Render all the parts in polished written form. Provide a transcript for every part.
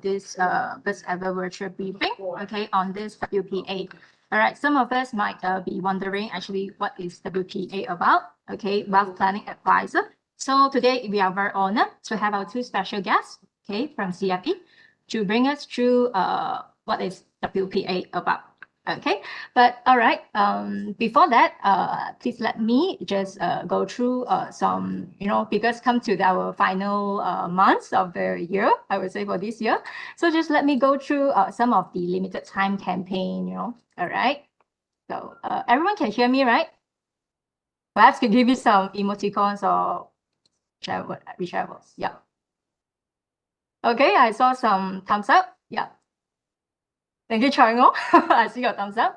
this first ever virtual briefing, okay, on this WPA. All right, some of us might be wondering actually what is WPA about, okay, Wealth Planning Advisor. So today we are very honored to have our two special guests, okay, from CFE to bring us through what is WPA about. Okay, but all right, before that, please let me just go through some, because come to our final months of the year, I would say for this year. So just let me go through some of the limited time campaign, all right. So everyone can hear me, right? Perhaps could give you some emoticons or whichever, yeah. Okay, I saw some thumbs up, yeah. Thank you, Charngo. I see your thumbs up.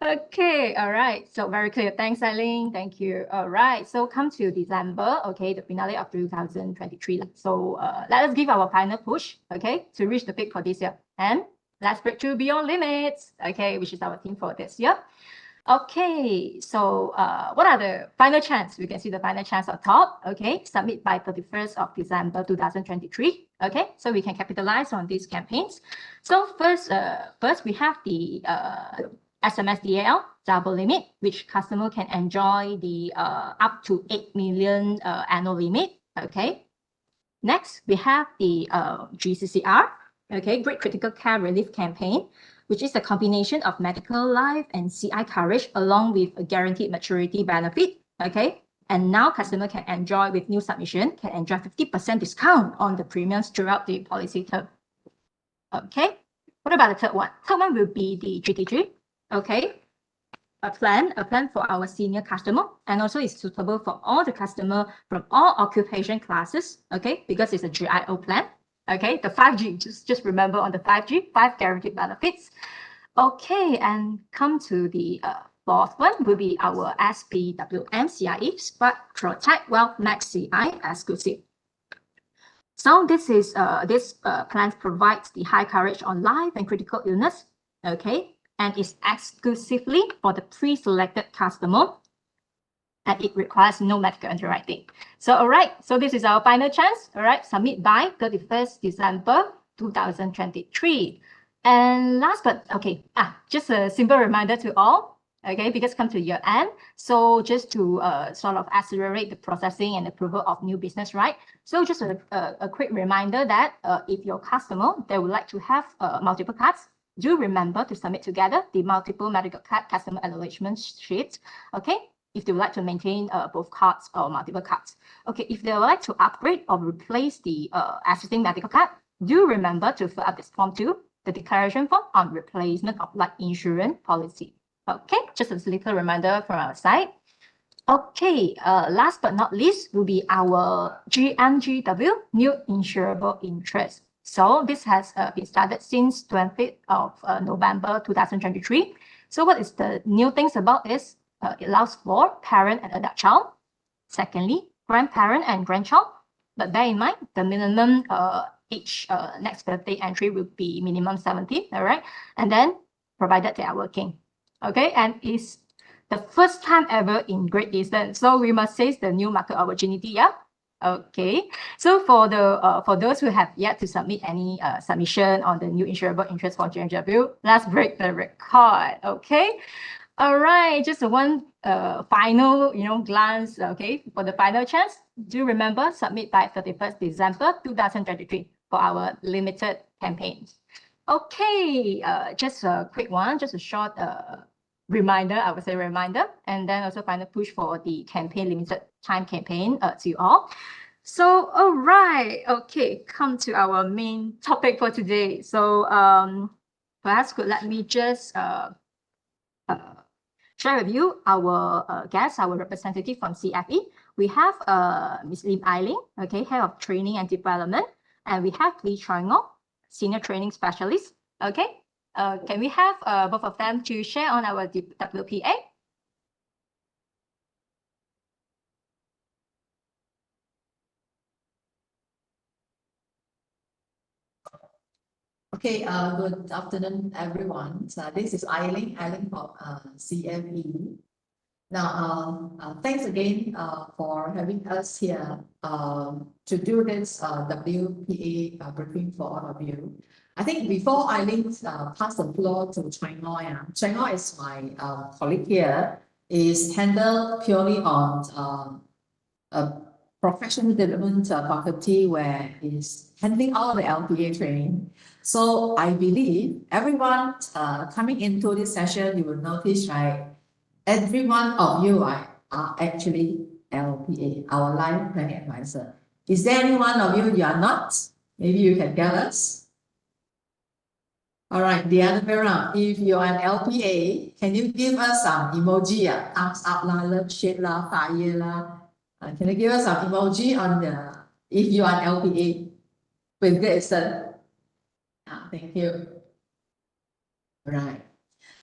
Okay, all right. So very clear. Thanks, Eileen. Thank you. All right. So come to December, okay, the finale of 2023. So let us give our final push, okay, to reach the peak for this year. And let's break through beyond limits, okay, which is our theme for this year. Okay, so what are the final chance? We can see the final chance on top, okay, submit by 31st of December 2023, okay, so we can capitalize on these campaigns. So first we have the SMSDAL double limit, which customer can enjoy the up to 8 million annual limit, okay. Next, we have the GCCR, okay, Great Critical Care Relief Campaign, which is a combination of medical, life, and CI coverage along with a guaranteed maturity benefit, okay? And now customer can enjoy, with new submission, can enjoy 50% discount on the premiums throughout the policy term. Okay, what about the third one? Third one will be the GTG, okay? A plan for our senior customer, and also is suitable for all the customer from all occupation classes, okay? Because it's a GIO plan. Okay, the 5G, just remember on the 5G, 5 guaranteed benefits. Okay, and come to the fourth one will be our SPWM CIE, Smart Protect Wealth Max CI exclusive. So this is this plan provides the high coverage on life and critical illness, okay, and is exclusively for the pre-selected customer, and it requires no medical underwriting. So, all right, so this is our final chance, all right, submit by 31st December 2023. And last but, okay, just a simple reminder to all, okay, because come to year end, so just to sort of accelerate the processing and approval of new business, right? So just a quick reminder that if your customer, they would like to have multiple cards, do remember to submit together the multiple medical card customer acknowledgement sheet, okay? If they would like to maintain both cards or multiple cards. Okay, if they would like to upgrade or replace the existing medical card, do remember to fill out this form 2, the declaration form on replacement of life insurance policy. Okay, just a little reminder from our side. Okay, last but not least will be our GMGW, New Insurable Interest. So this has been started since 20th of November 2023. So what is the new things about this? It allows for parent and adult child. Secondly, grandparent and grandchild. But bear in mind, the minimum age next birthday entry will be minimum 70, all right? And then, provided they are working, okay? And it's the first time ever in Great Eastern. So we must seize the new market opportunity, yeah? Okay, so for those who have yet to submit any submission on the new insurable interest for GMW, let's break the record, okay? All right, just one final, glance, okay, for the final chance. Do remember, submit by 31st December 2023 for our limited campaigns. Okay, just a quick one, just a short reminder, I would say reminder, and then also final push for the campaign, limited time campaign to you all. So, all right, okay, come to our main topic for today. So, perhaps could let me just share with you our guest, our representative from CFE. We have Ms. Lim Eileen, okay, Head of Training and Development, and we have Lee Charngo, Senior Training Specialist, okay. Can we have both of them to share on our WPA? Okay, good afternoon, everyone. So this is Eileen from CFE. Now, thanks again for having us here to do this WPA briefing for all of you. I think before I pass the floor to Chai Noi, Chai Noi is my colleague here, is handled purely on professional development faculty where is handling all the LPA training. So I believe everyone coming into this session, you will notice, right? Every one of you are actually LPA, our Life Planning Advisor. Is there any one of you are not? Maybe you can tell us. All right, the other way around. If you are an LPA, can you give us some emoji? Thumbs up lah, love shade lah, fire lah. Can you give us some emoji on the if you are an LPA with Great Eastern? Thank you. All right.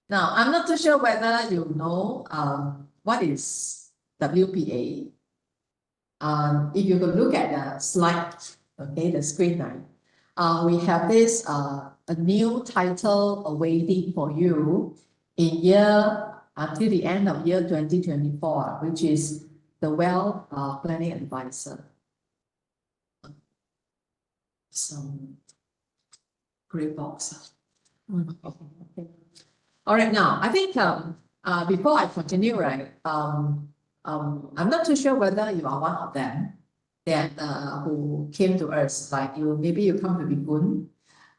Now, I'm not too sure whether you know what is WPA. If you could look at the slide, okay, the screen now, we have this a new title awaiting for you in until the end of year 2024, which is the Wealth Planning Advisor. Some gray box. Okay. All right, now I think before I continue, right? I'm not too sure whether you are one of them that who came to us. Like maybe you come to Bigun,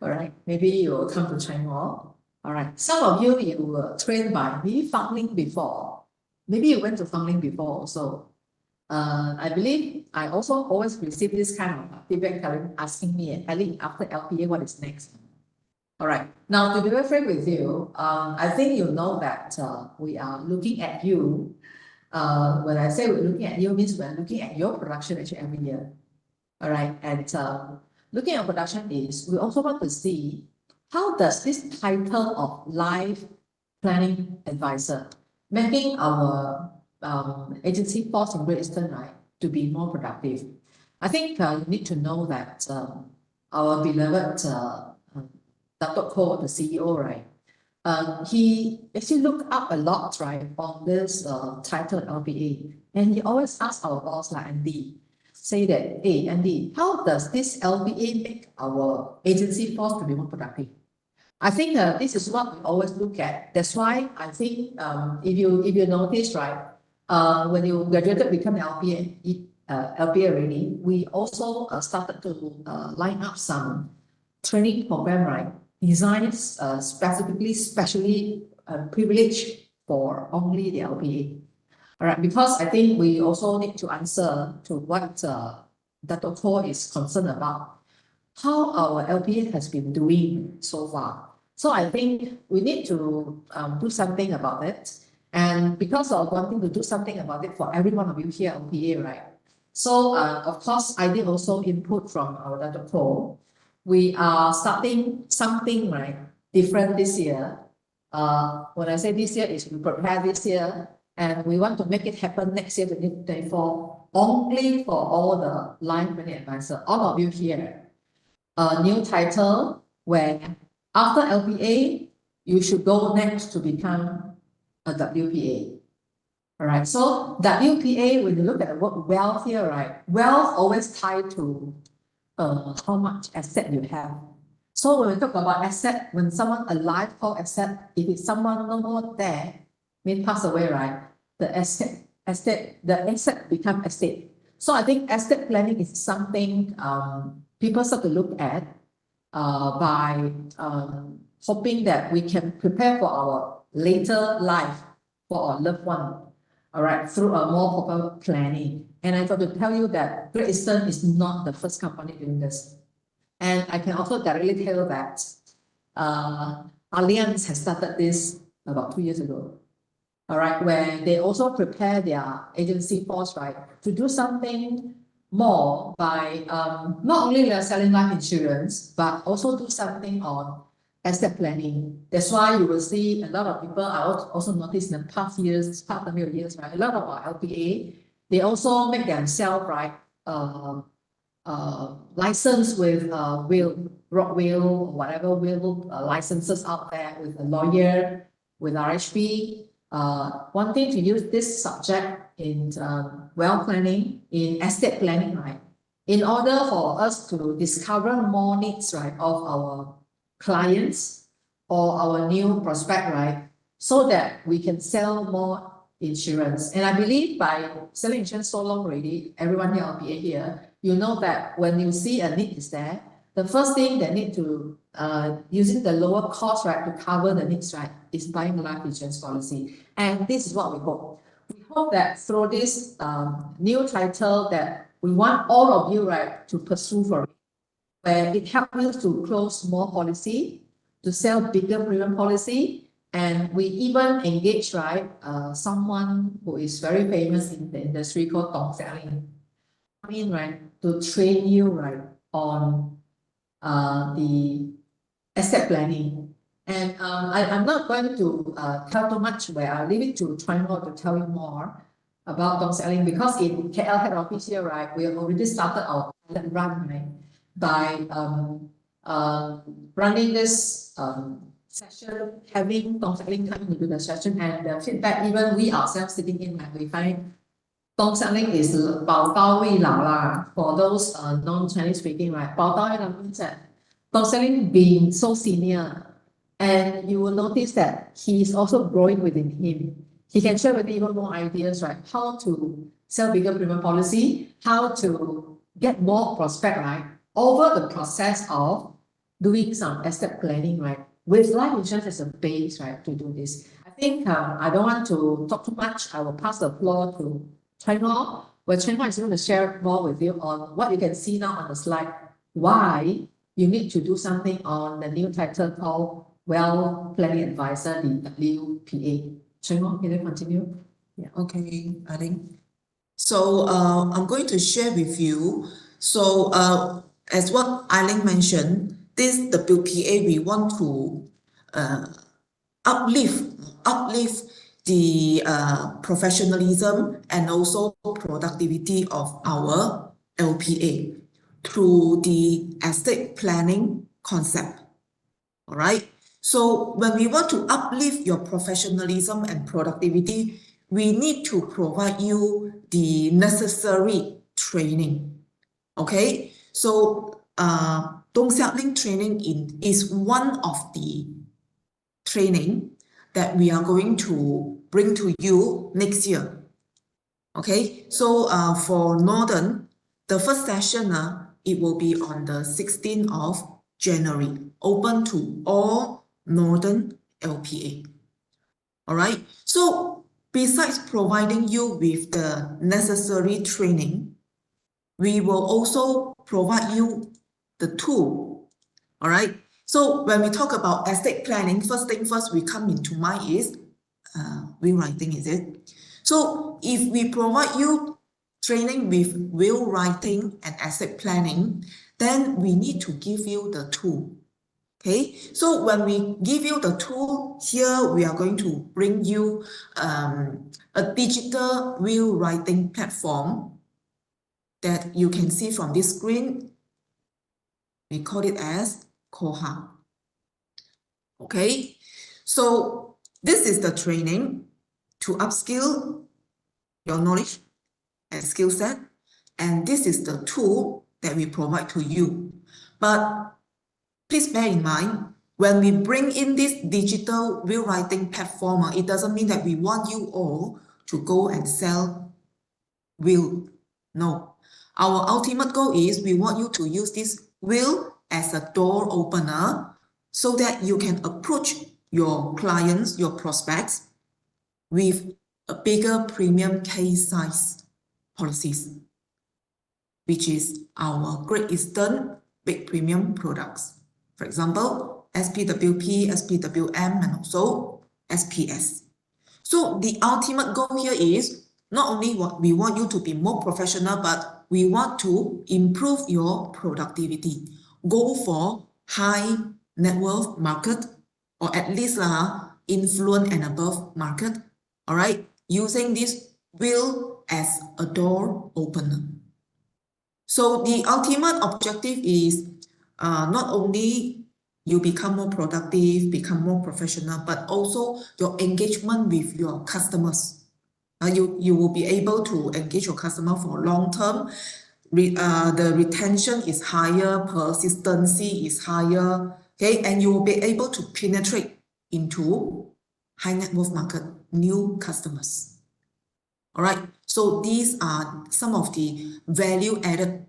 all right? Maybe you come to China. All right. Some of you were trained by me Fangling before. Maybe you went to Fangling before also. I believe I also always receive this kind of feedback asking me, Ellie, after LPA, what is next? All right. Now, to be very frank with you, I think you know that we are looking at you. When I say we're looking at you, means we're looking at your production actually every year. All right. And looking at production is we also want to see how does this title of Life Planning Advisor making our agency force in Great Eastern, right, to be more productive. I think you need to know that our beloved Dato' Ko, the CEO, right? He actually looked up a lot, right, on this title LPA, and he always asks our boss, like Andy, say that, hey, Andy, how does this LPA make our agency force to be more productive? I think this is what we always look at. That's why I think if you notice, right, when you graduated, become LPA already, we also started to line up some training program, right? Designed specially privileged for only the LPA. All right, because I think we also need to answer to what Dato' Ko is concerned about, how our LPA has been doing so far. So I think we need to do something about it. And because of wanting to do something about it for every one of you here, LPA, right? So of course, I did also input from our Dato' Ko. We are starting something, right, different this year. When I say this year, is we prepare this year, and we want to make it happen next year, 2024, only for all the Life Planning Advisor, all of you here. A new title where after LPA, you should go next to become a WPA. All right, so WPA, when you look at the word wealth here, right, wealth always tied to how much asset you have. So when we talk about asset, when someone alive called asset, if it's someone no more there, mean pass away, right? The asset become estate. So I think estate planning is something people start to look at by hoping that we can prepare for our later life for our loved one. All right, through a more proper planning. And I thought to tell you that Great Eastern is not the first company doing this. And I can also directly tell you that Allianz has started this about 2 years ago. All right, where they also prepare their agency force, right, to do something more by not only they're selling life insurance, but also do something on asset planning. That's why you will see a lot of people. I also noticed in the past years, right, a lot of our LPA, they also make themselves, right, license with Rockville, whatever will licenses out there with a lawyer, with RHP, wanting to use this subject in wealth planning, in estate planning, right? In order for us to discover more needs, right, of our clients or our new prospect, right? So that we can sell more insurance. And I believe by selling insurance so long already, everyone here, LPA here, you know that when you see a need is there, the first thing that need to, using the lower cost, right, to cover the needs, right, is buying a life insurance policy. And this is what we hope. We hope that through this new title that we want all of you, right, to pursue for it, where it helps you to close more policy, to sell bigger premium policy, and we even engage, right, someone who is very famous in the industry called Dong Selling. I mean, right, to train you, right, on the asset planning. And I'm not going to tell too much, where I'll leave it to Triangle to tell you more about Dong Selling, because in KL head office here, right, we have already started our pilot run, right, by running this session, having Dong Selling come into the session, and the feedback, even we ourselves sitting in, like, we find Dong Selling is 宝刀未老 啦. For those non-Chinese speaking, right? 宝刀未老 means that Dong Selling being so senior, and you will notice that he is also growing within him. He can share with you even more ideas, right? How to sell bigger premium policy, how to get more prospect, right? Over the process of doing some estate planning, right? With life insurance as a base, right? To do this. I think I don't want to talk too much. I will pass the floor to Triangle, where Triangle is going to share more with you on what you can see now on the slide, why you need to do something on the new title called Wealth Planning Advisor, the WPA. Triangle, can you continue? Yeah, okay, I think. So I'm going to share with you. So as what Eileen mentioned, this WPA, we want to uplift the professionalism and also productivity of our LPA through the estate planning concept. All right. So when we want to uplift your professionalism and productivity, we need to provide you the necessary training. Okay. So Dong Selling training is one of the training that we are going to bring to you next year. Okay. So for Northern, the first session, it will be on the 16th of January, open to all Northern LPA. All right. So besides providing you with the necessary training, we will also provide you the tool. All right. So when we talk about estate planning, first thing first we come into mind is will writing, is it? So if we provide you training with will writing and asset planning, then we need to give you the tool. Okay, so when we give you the tool, here we are going to bring you a digital will writing platform that you can see from this screen. We call it as Koha. Okay, so this is the training to upskill your knowledge and skill set, and this is the tool that we provide to you. But please bear in mind, when we bring in this digital will writing platform, it doesn't mean that we want you all to go and sell will. No. Our ultimate goal is we want you to use this will as a door opener so that you can approach your clients, your prospects, with a bigger premium case size policies, which is our Great Eastern big premium products. For example, SPWP, SPWM, and also SPS. So the ultimate goal here is not only we want you to be more professional, but we want to improve your productivity. Go for high net worth market, or at least influent and above market. All right, using this will as a door opener. So the ultimate objective is not only you become more productive, become more professional, but also your engagement with your customers. You will be able to engage your customer for long term. The retention is higher, persistency is higher, okay, and you will be able to penetrate into high net worth market, new customers. All right, so these are some of the value added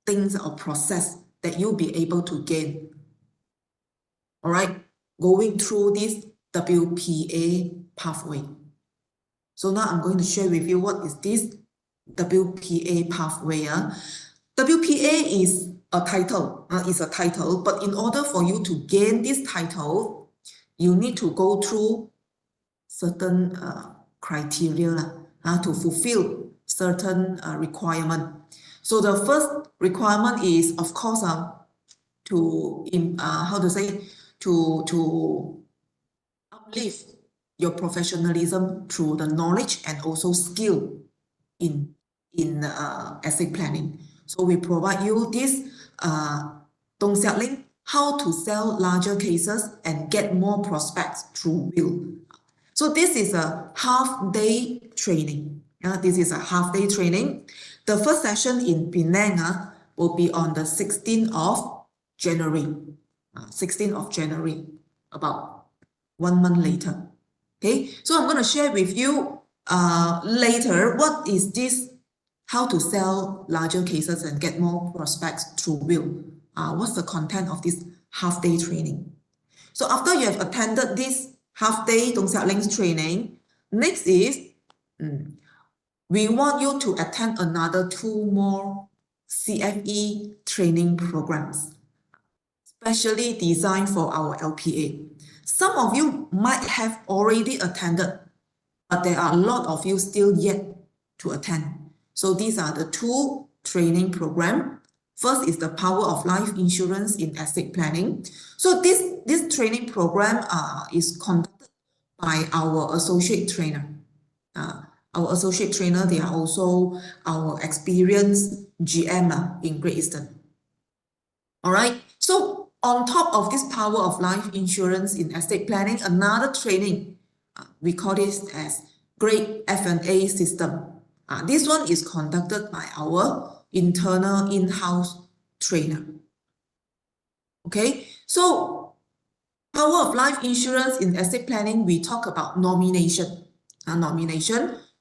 things or process that you'll be able to gain. All right, going through this WPA pathway. So now I'm going to share with you what is this WPA pathway. WPA is a title, but in order for you to gain this title, you need to go through certain criteria to fulfill certain requirement. So the first requirement is, of course, to uplift your professionalism through the knowledge and also skill in estate planning. So we provide you this Dong Xiak Ling, how to sell larger cases and get more prospects through will. So this is a half-day training. This is a half-day training. The first session in Penang will be on the 16th of January. 16th of January, about 1 month later. Okay, so I'm going to share with you later what is this, how to sell larger cases and get more prospects through will. What's the content of this half-day training? So after you have attended this half-day Dong Xiak Ling's training, next is we want you to attend another 2 more CFE training programs, specially designed for our LPA. Some of you might have already attended, but there are a lot of you still yet to attend. So these are the 2 training programs. First is the Power of Life Insurance in Estate Planning. So this training program is conducted by our associate trainer. Our associate trainer, they are also our experienced GM in Great Eastern. All right, so on top of this Power of Life Insurance in Estate Planning, another training, we call this as Great F&A System. This one is conducted by our internal in-house trainer. Okay, so Power of Life Insurance in Estate Planning, we talk about nomination.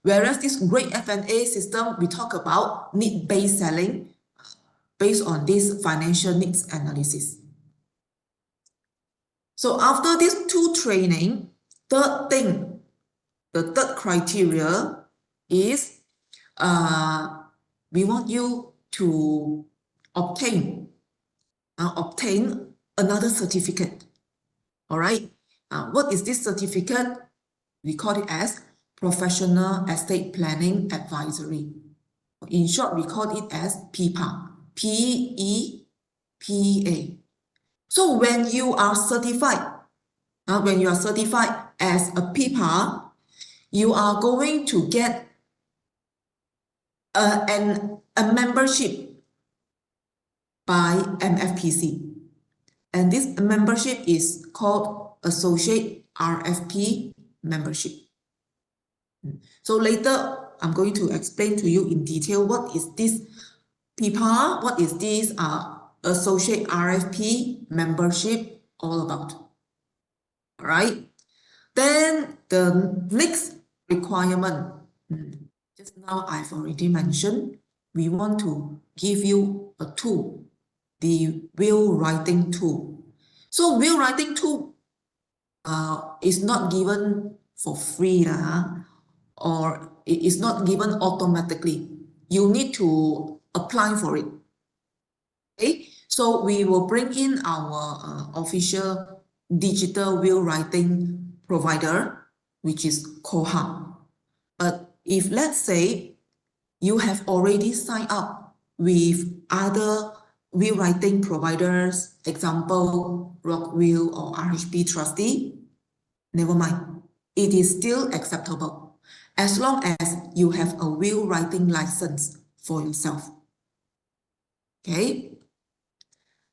Whereas this Great F&A System, we talk about need-based selling based on this financial needs analysis. So after these 2 training, the third criteria is we want you to obtain another certificate. All right. What is this certificate? We call it as Professional Estate Planning Advisory. In short, we call it as PEPA. P-E-P-A. So when you are certified, as a PEPA, you are going to get a membership by MFPC. And this membership is called Associate RFP membership. So later, I'm going to explain to you in detail what is this PEPA, what is this Associate RFP membership all about. All right. Then the next requirement, just now I've already mentioned, we want to give you a tool, the will writing tool. So will writing tool is not given for free, or it is not given automatically. You need to apply for it. Okay, so we will bring in our official digital will writing provider, which is Koha. But if let's say you have already signed up with other will writing providers, example, Rockwill or RHB Trustee, never mind. It is still acceptable as long as you have a will writing license for yourself. Okay.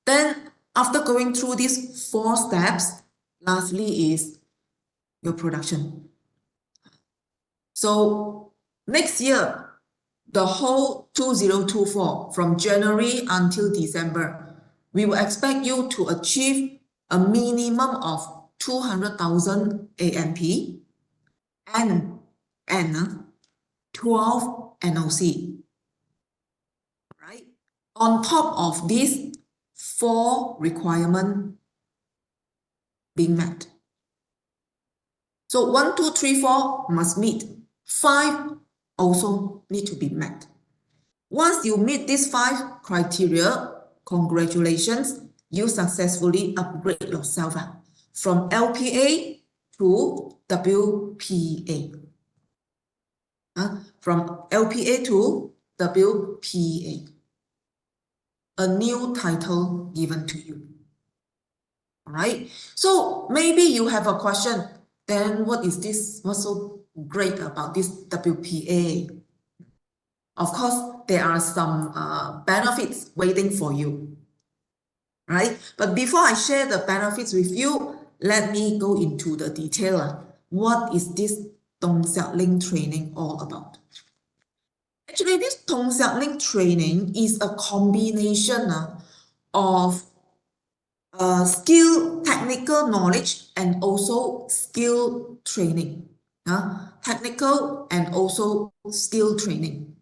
Then After going through these 4 steps, lastly is your production. So next year, the whole 2024, from January until December, we will expect you to achieve a minimum of 200,000 ANP and 12 NOC. Right? On top of these 4 requirements being met. So 1, 2, 3, 4 must meet. 5 also need to be met. Once you meet these 5 criteria, congratulations, you successfully upgrade yourself from LPA to WPA. From LPA to WPA. A new title given to you. All right. So maybe you have a question. Then what is this? What's so great about this WPA? Of course, there are some benefits waiting for you. Right? But before I share the benefits with you, let me go into the detail. What is this Dong Xiao Ling training all about? Actually, this Dong Xiao Ling training is a combination of skill, technical knowledge, and also skill training. Technical and also skill training.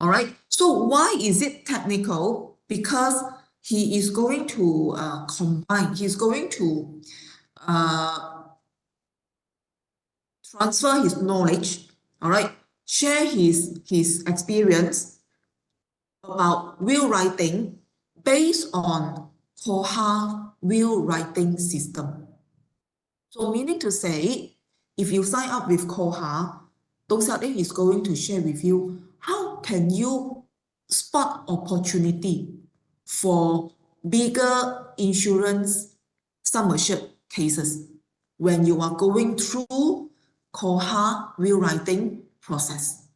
All right. So why is it technical? Because he is going to combine, he's going to transfer his knowledge, all right, share his experience about will writing based on Koha will writing system. So meaning to say, if you sign up with Koha, Dong Xiao Ling is going to share with you how can you spot opportunity for bigger insurance sum assured cases when you are going through Koha will writing process.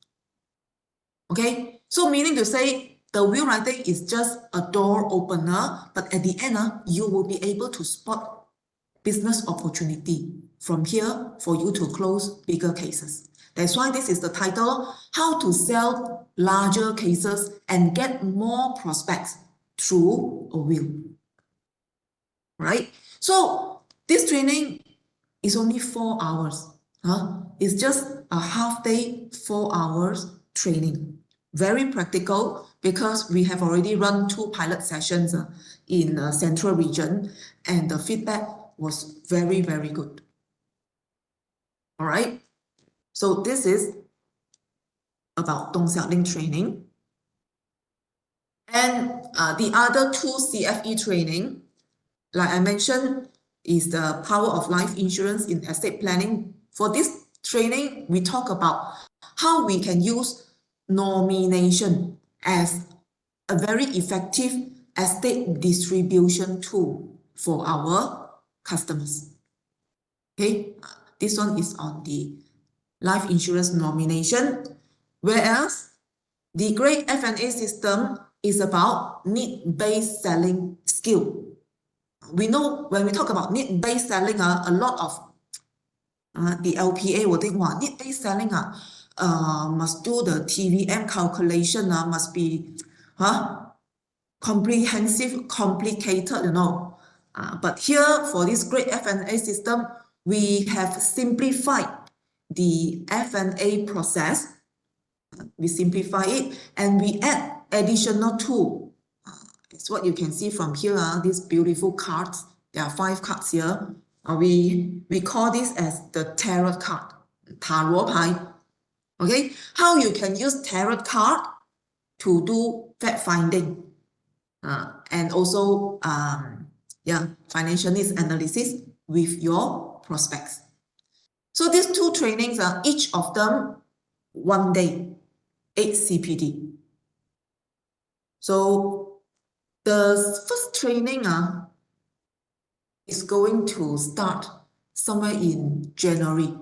Okay, so meaning to say the will writing is just a door opener, but at the end, you will be able to spot business opportunity from here for you to close bigger cases. That's why this is the title, How to Sell Larger Cases and Get More Prospects Through a Will. Right? So this training is only 4 hours. It's just a half day, 4 hours training. Very practical because we have already run 2 pilot sessions in Central Region and the feedback was very, very good. All right. So this is about Dong Xiao Ling training. And the other 2 CFE training, like I mentioned, is the Power of Life Insurance in Estate Planning. For this training, we talk about how we can use nomination as a very effective estate distribution tool for our customers. Okay, this one is on the life insurance nomination, whereas the Great F&A system is about need-based selling skill. We know when we talk about need-based selling, a lot of the LPA will think, wow, need-based selling must do the TVM calculation, must be comprehensive, complicated, but here for this Great F&A system, we have simplified the F&A process. We simplify it and we add additional tool. It's what you can see from here, these beautiful cards. There are 5 cards here. We call this as the tarot card, 塔罗牌. Okay, how you can use tarot card to do fact finding and also financial needs analysis with your prospects. So these 2 trainings are each of them 1 day, 8 CPD. So the first training is going to start somewhere in January.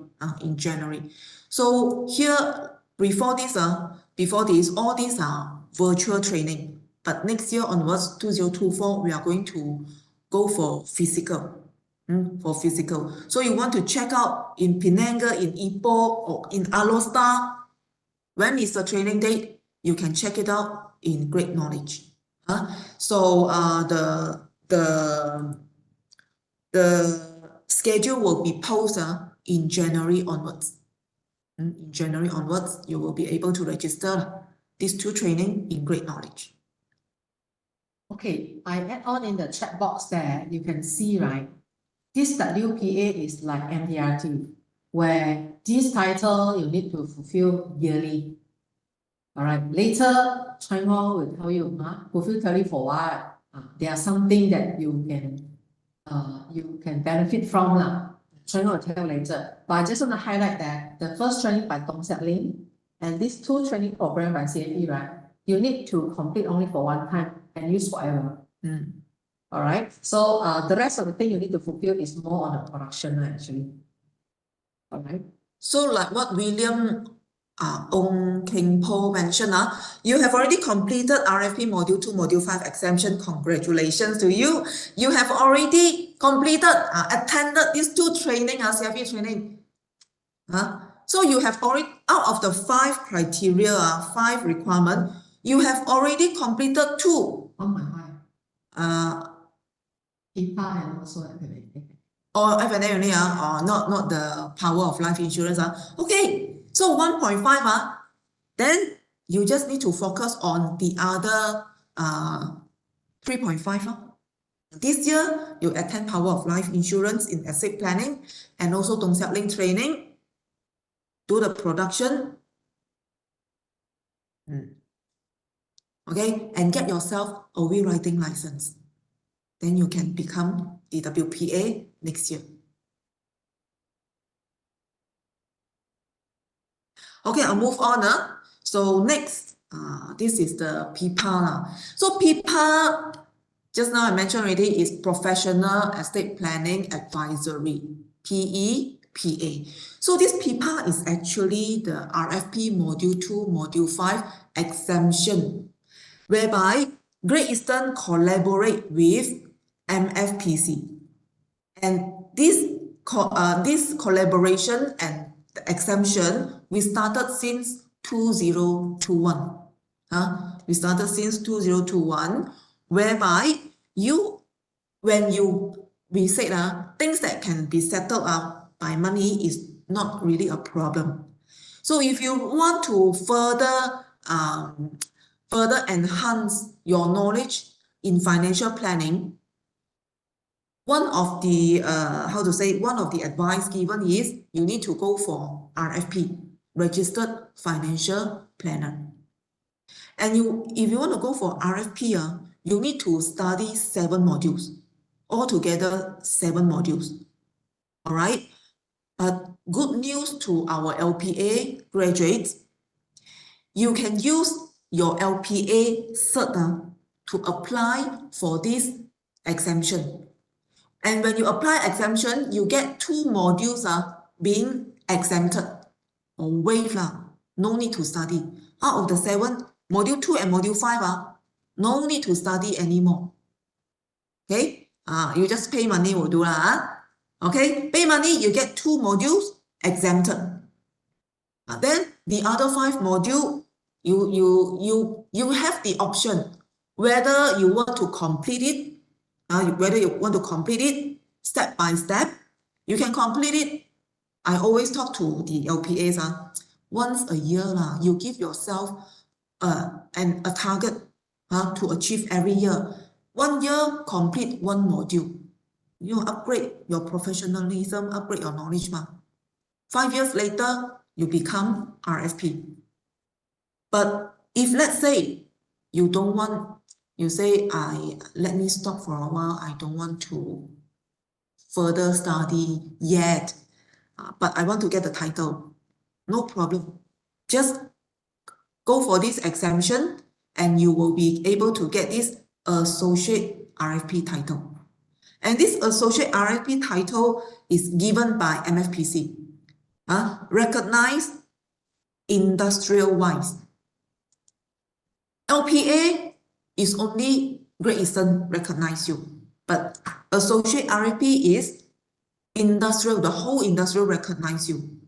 So here, before this, all these are virtual training. But next year onwards, 2024, we are going to go for physical. For physical. So you want to check out in Penang, in Ipoh, or in Alor. When is the training date? You can check it out in Great Knowledge. So the schedule will be posted in January onwards. In January onwards, you will be able to register these 2 training in Great Knowledge. Okay, I add on in the chat box there, you can see, right? This WPA is like MDRT, where this title you need to fulfill yearly. All right, later, Chang Ho will tell you, fulfill yearly for what? There are something that you can benefit from lah. Chang Ho will tell you later. But I just want to highlight that the first training by Dong Xiak Ling and these 2 training program by CFE, right? You need to complete only for one time and use forever. All right. So the rest of the thing you need to fulfill is more on the production actually. All right. So like what William Ong Keng Po mentioned, you have already completed RFP Module 2, Module 5 exemption. Congratulations to you. You have already completed, attended these 2 training, CFE training. So you have already, out of the 5 criteria, 5 requirements, you have already completed 2. Oh my God. IPA and also FNA. Or FNA only, or not the power of life insurance. Okay, so 1.5, then you just need to focus on the other 3.5. This year, you attend power of life insurance in estate planning and also Dong Xiak Ling training. Do the production. Okay, and get yourself a will writing license. Then you can become the WPA next year. Okay, I'll move on. So next, this is the PIPA. So PIPA, just now I mentioned already, is Professional Estate Planning Advisory, PEPA. So this PIPA is actually the RFP Module 2, Module 5 exemption, whereby Great Eastern collaborate with MFPC. And this collaboration and the exemption, we started since 2021. We started since 2021, whereby we said things that can be settled by money is not really a problem. So if you want to further enhance your knowledge in financial planning, one of the advice given is you need to go for RFP, Registered Financial Planner. And if you want to go for RFP, you need to study 7 modules, altogether 7 modules. All right. But good news to our LPA graduates, you can use your LPA cert to apply for this exemption. And when you apply exemption, you get 2 modules being exempted or waived. No need to study. Out of the 7, Module 2 and Module 5, no need to study anymore. Okay? You just pay money will do . Okay? Pay money, you get 2 modules exempted. Then the other 5 modules, you have the option whether you want to complete it. Whether you want to complete it step by step, you can complete it. I always talk to the LPAs, once a year, you give yourself a target to achieve every year. 1 year, complete 1 module. You upgrade your professionalism, upgrade your knowledge. 5 years later, you become RFP. But if let's say you don't want, you say, let me stop for a while, I don't want to further study yet, but I want to get the title. No problem. Just go for this exemption and you will be able to get this associate RFP title. And this associate RFP title is given by MFPC, recognized industrial-wise. LPA is only Great Eastern recognize you, but associate RFP is industrial, the whole industrial recognize you.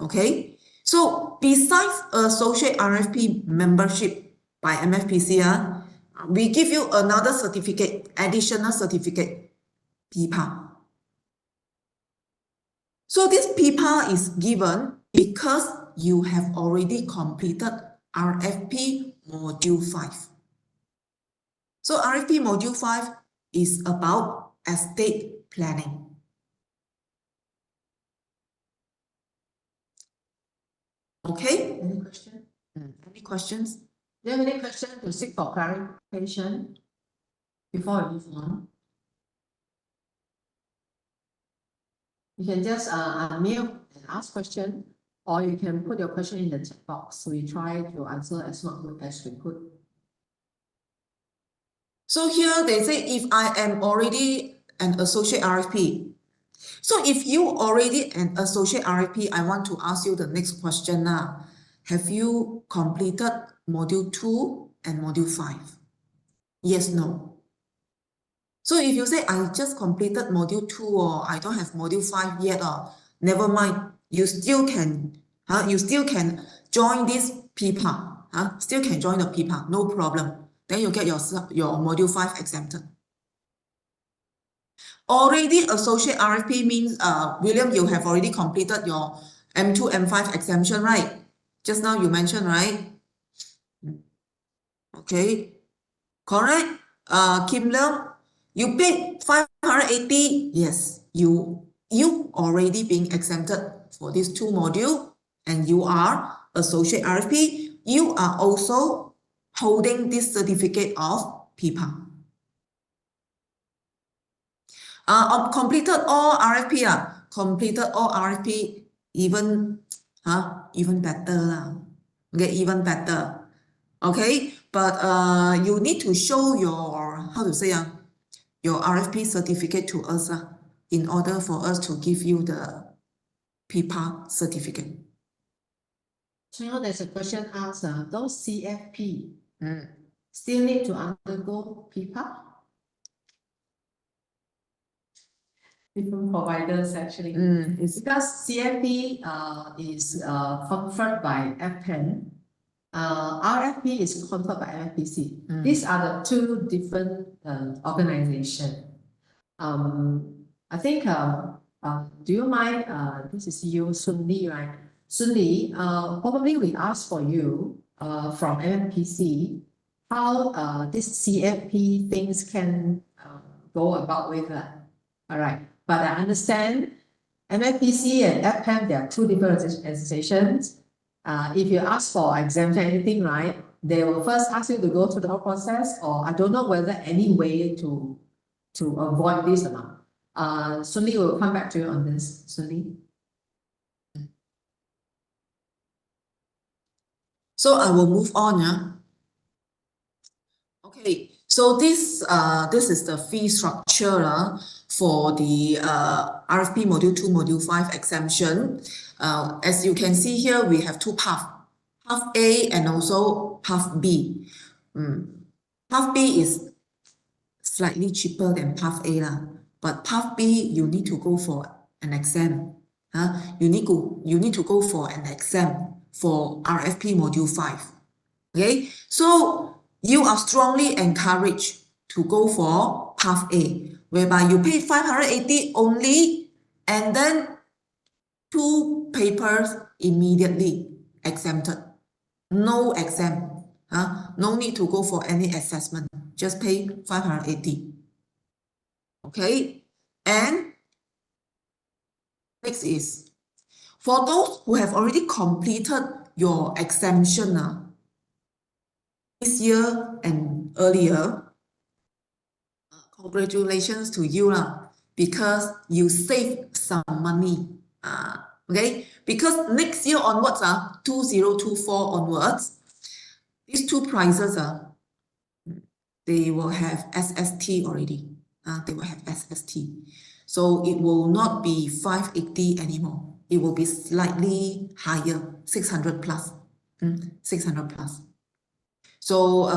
Okay, so besides associate RFP membership by MFPC, we give you another certificate, additional certificate, PIPA. So this PIPA is given because you have already completed RFP Module 5. So RFP Module 5 is about estate planning. Okay? Any question? Any questions? Do you have any question to seek for clarification before we move on? You can just unmute and ask question, or you can put your question in the chat box. We try to answer as much as we could. So here they say if I am already an associate RFP. So if you already an associate RFP, I want to ask you the next question now. Have you completed Module 2 and Module 5? Yes, no. So if you say I just completed Module 2 or I don't have Module 5 yet, never mind. You still can join this PIPA. Still can join the PIPA, no problem. Then you get your Module 5 exempted. Already associate RFP means, William, you have already completed your M2, M5 exemption, right? Just now you mentioned, right? Okay, correct. Kim Leung, you paid 580. Yes, you already being exempted for these two modules, and you are associate RFP. You are also holding this certificate of PIPA. Completed all RFP, completed all RFP, even better lah. Okay, even better. Okay, but you need to show your, how to say, your RFP certificate to us in order for us to give you the PIPA certificate. So now there's a question asked, those CFP still need to undergo PIPA? Different providers actually. It's Because CFP is conferred by FPEN, RFP is conferred by MFPC. These are the two different organizations. I think, do you mind, this is you, Sun Li, right? Sun Li, probably we ask for you from MFPC how this CFP things can go about with that. All right. But I understand MFPC and FPEN, they are two different organizations. If you ask for exemption anything, right, they will first ask you to go through the whole process, or I don't know whether any way to avoid this or not. Sun Li will come back to you on this. Sun Li. So I will move on, Okay, so this is the fee structure for the RFP Module 2, Module 5 exemption. As you can see here, we have two paths, Path A and also Path B. Path B is slightly cheaper than Path A, but Path B, you need to go for an exam. You need to go for an exam for RFP Module 5. Okay, so you are strongly encouraged to go for Path A, whereby you pay 580 only, and then 2 papers immediately exempted. No exam, no need to go for any assessment, just pay 580. Okay, and next is, for those who have already completed your exemption this year and earlier, congratulations to you because you saved some money. Okay, because next year onwards, 2024 onwards, these two prices they will have SST already. They will have SST. So it will not be 580 anymore. It will be slightly higher, 600 plus. 600 plus. So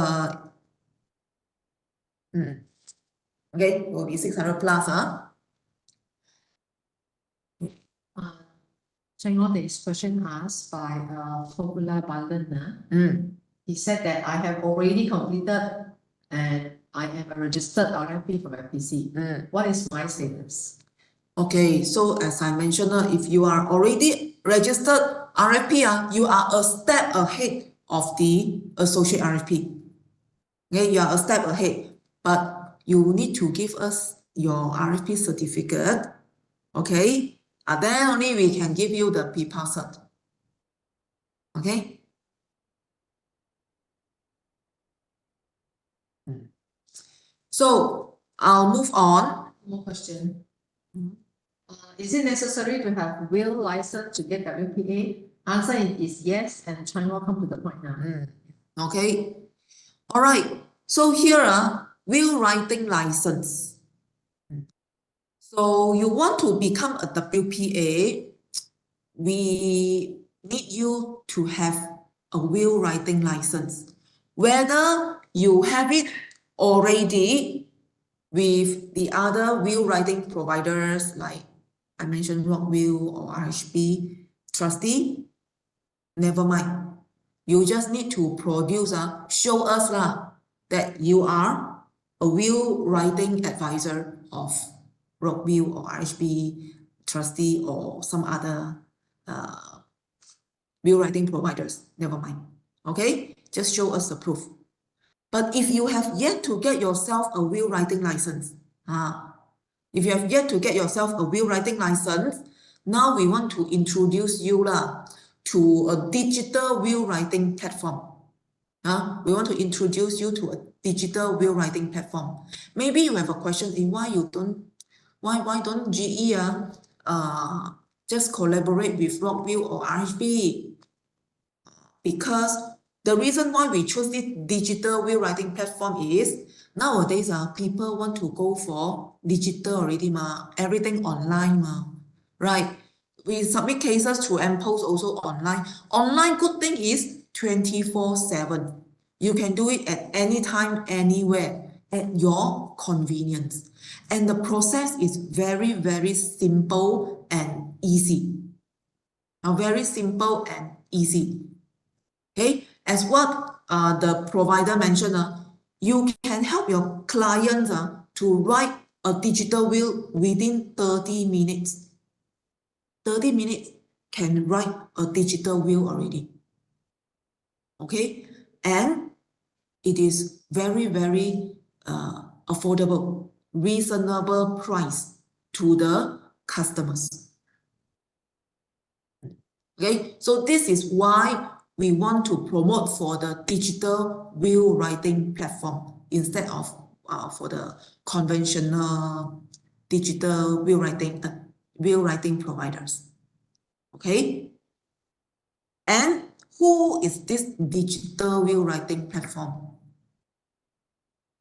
Okay, will be 600 plus, Cheng Ho, this question asked by Popular Balana. He said that I have already completed and I am a registered RFP from FPC. What is my status? Okay, so as I mentioned, if you are already registered RFP, you are a step ahead of the associate RFP. Okay, you are a step ahead, but you need to give us your RFP certificate. Okay, then only we can give you the PPA cert. Okay. So I'll move on. More question. Is it necessary to have will license to get WPA? Answer is yes, and Cheng Ho come to the point now. Okay. All right. So here, will writing license. So you want to become a WPA, we need you to have a will writing license. Whether you have it already with the other will writing providers like I mentioned Rockville or RHB trustee, never mind. You just need to produce, show us that you are a will writing advisor of Rockville or RHB trustee or some other will writing providers, never mind. Okay, just show us the proof. But if you have yet to get yourself a will writing license, if you have yet to get yourself a will writing license, now we want to introduce you to a digital will writing platform. We want to introduce you to a digital will writing platform. Maybe you have a question in why don't GE just collaborate with Rockville or RHB? Because the reason why we choose this digital will writing platform is nowadays people want to go for digital already, everything online, right? We submit cases to MPOS also online. Online good thing is 24/7. You can do it at any time, anywhere, at your convenience. And the process is very, very simple and easy. Very simple and easy. Okay, as what the provider mentioned, you can help your clients to write a digital will within 30 minutes. 30 minutes can write a digital will already. Okay, and it is very, very affordable, reasonable price to the customers. Okay, so this is why we want to promote for the digital will writing platform instead of for the conventional digital will writing providers. Okay, and who is this digital will writing platform?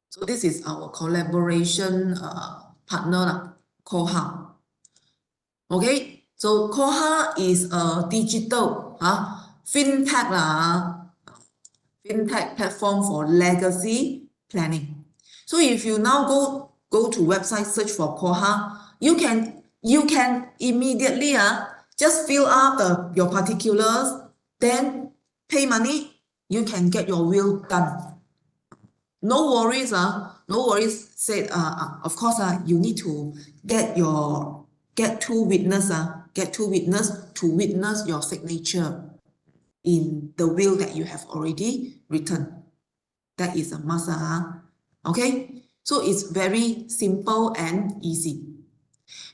So this is our collaboration partner, Koha. Okay, so Koha is a digital fintech platform for legacy planning. So if you now go to website search for Koha, you can immediately just fill up your particulars, then pay money, you can get your will done. No worries, no worries. Said of course you need to get two witness to witness your signature in the will that you have already written. That is a must. Okay, so it's very simple and easy.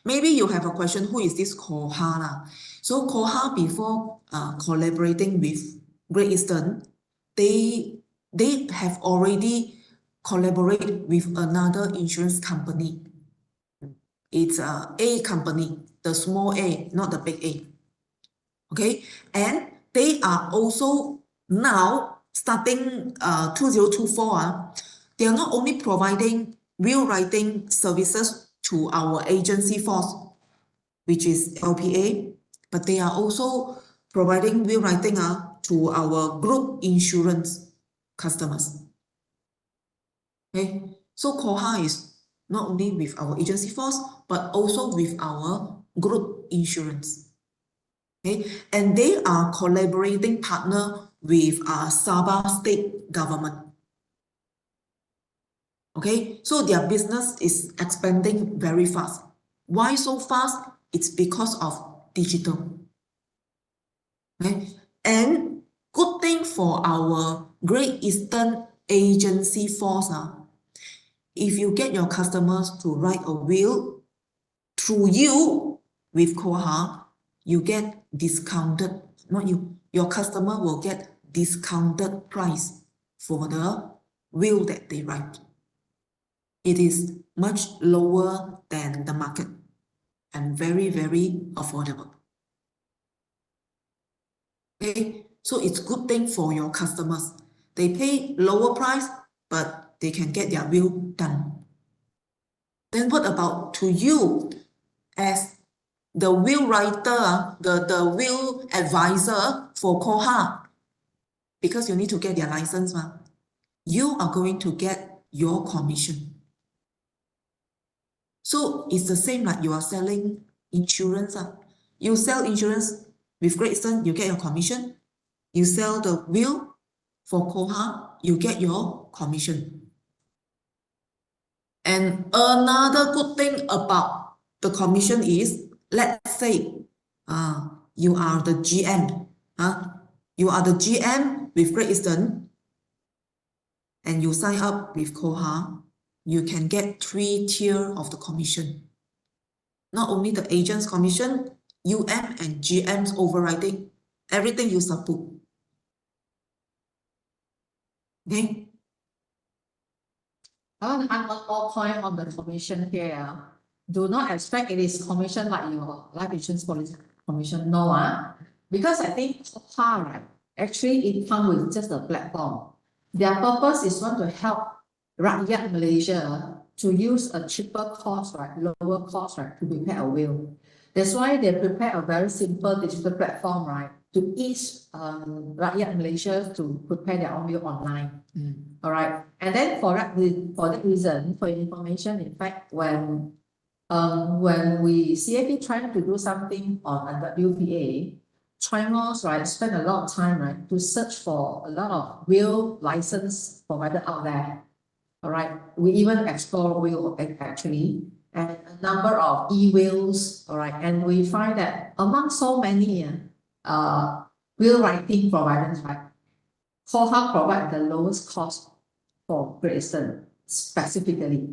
Maybe you have a question, who is this Koha? So Koha, before collaborating with Great Eastern, they have already collaborated with another insurance company. It's A company, the small a, not the big A. Okay, and they are also now starting 2024. They are not only providing will writing services to our agency force, which is LPA, but they are also providing will writing to our group insurance customers. Okay, so Koha is not only with our agency force, but also with our group insurance. Okay, and they are collaborating partner with Sabah state government. Okay, so their business is expanding very fast. Why so fast? It's because of digital. Okay, and good thing for our Great Eastern agency force, if you get your customers to write a will through you with Koha, you get discounted, not you, your customer will get discounted price for the will that they write. It is much lower than the market and very, very affordable. Okay, so it's good thing for your customers. They pay lower price, but they can get their will done. Then what about to you as the will writer, the will advisor for Koha? Because you need to get their license, you are going to get your commission. So it's the same like you are selling insurance. You sell insurance with Great Eastern, you get your commission. You sell the will for Koha, you get your commission. And another good thing about the commission is, let's say you are the GM. You are the GM with Great Eastern and you sign up with Koha, you can get 3 tiers of the commission. Not only the agent's commission, UM and GM's overriding, everything you support. Okay? I want to add one more point on the commission here. Do not expect it is commission like your life insurance policy commission. No, because I think Koha, right, actually it comes with just a platform. Their purpose is want to help Rakyat Malaysia to use a cheaper cost, right, lower cost, right, to prepare a will. That's why they prepare a very simple digital platform, right, to ease Rakyat Malaysia to prepare their own will online. All right, and then for that reason, for information, in fact, when we CAP trying to do something on WPA, Triangles, right, spend a lot of time, right, to search for a lot of will license provider out there. All right, we even explore will actually, and a number of e-wills, all right, and we find that among so many will writing providers, right, Koha provide the lowest cost for Great Eastern specifically.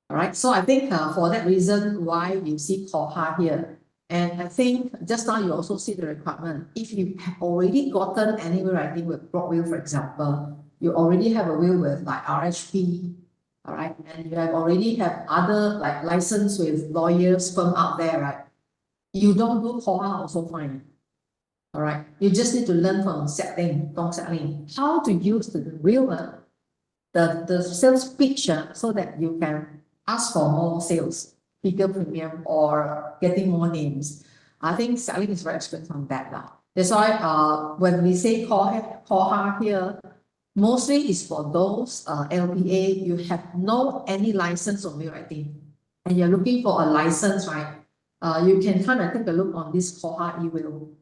All right, so I think for that reason why you see Koha here. And I think just now you also see the requirement. If you have already gotten any will writing with Broad Will, for example, you already have a will with like RHP, all right, and you have already have other like license with lawyers firm out there, right? You don't do Koha also fine. All right, you just need to learn from Dong Setling how to use the will, the sales pitch so that you can ask for more sales, bigger premium, or getting more names. I think selling is very expensive on that now. That's why when we say Koha here, mostly is for those LPA you have no any license on will writing, and you're looking for a license, right? You can kind of take a look on this Koha e-will,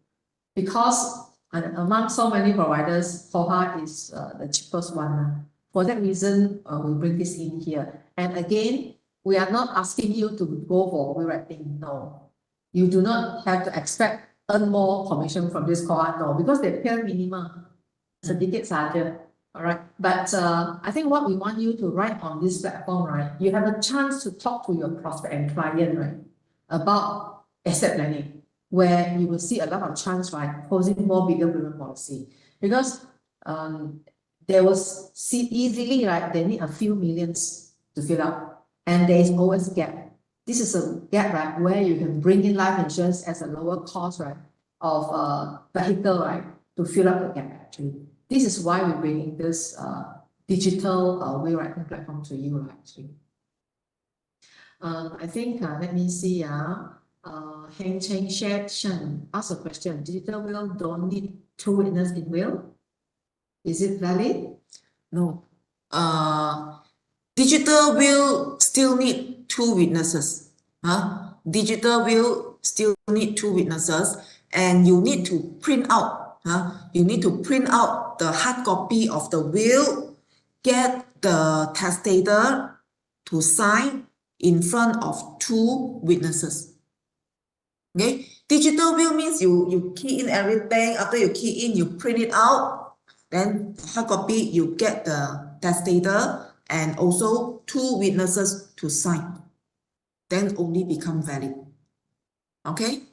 because among so many providers, Koha is the cheapest one. For that reason, we bring this in here. And again, we are not asking you to go for will writing. No, you do not have to expect earn more commission from this Koha. No, because they pay minimum. Certificate saja. All right. But I think what we want you to write on this platform, right? You have a chance to talk to your prospect and client, right, about estate planning, where you will see a lot of chance, right, closing more bigger premium policy, because they will see easily, right, they need a few millions to fill up, and there is always gap. This is a gap, right, where you can bring in life insurance as a lower cost, right, of vehicle, right, to fill up the gap actually. This is why we're bringing this digital will writing platform to you actually. I think, let me see, Heng Cheng Shen asked a question. Digital will don't need 2 witnesses in will. Is it valid? No. Digital will still need 2 witnesses. Digital will still need 2 witnesses, and you need to print out. You need to print out the hard copy of the will, get the testator to sign in front of 2 witnesses. Okay, digital will means you key in everything. After you key in, you print it out. Then hard copy, you get the testator and also 2 witnesses to sign. Then only become valid. Okay.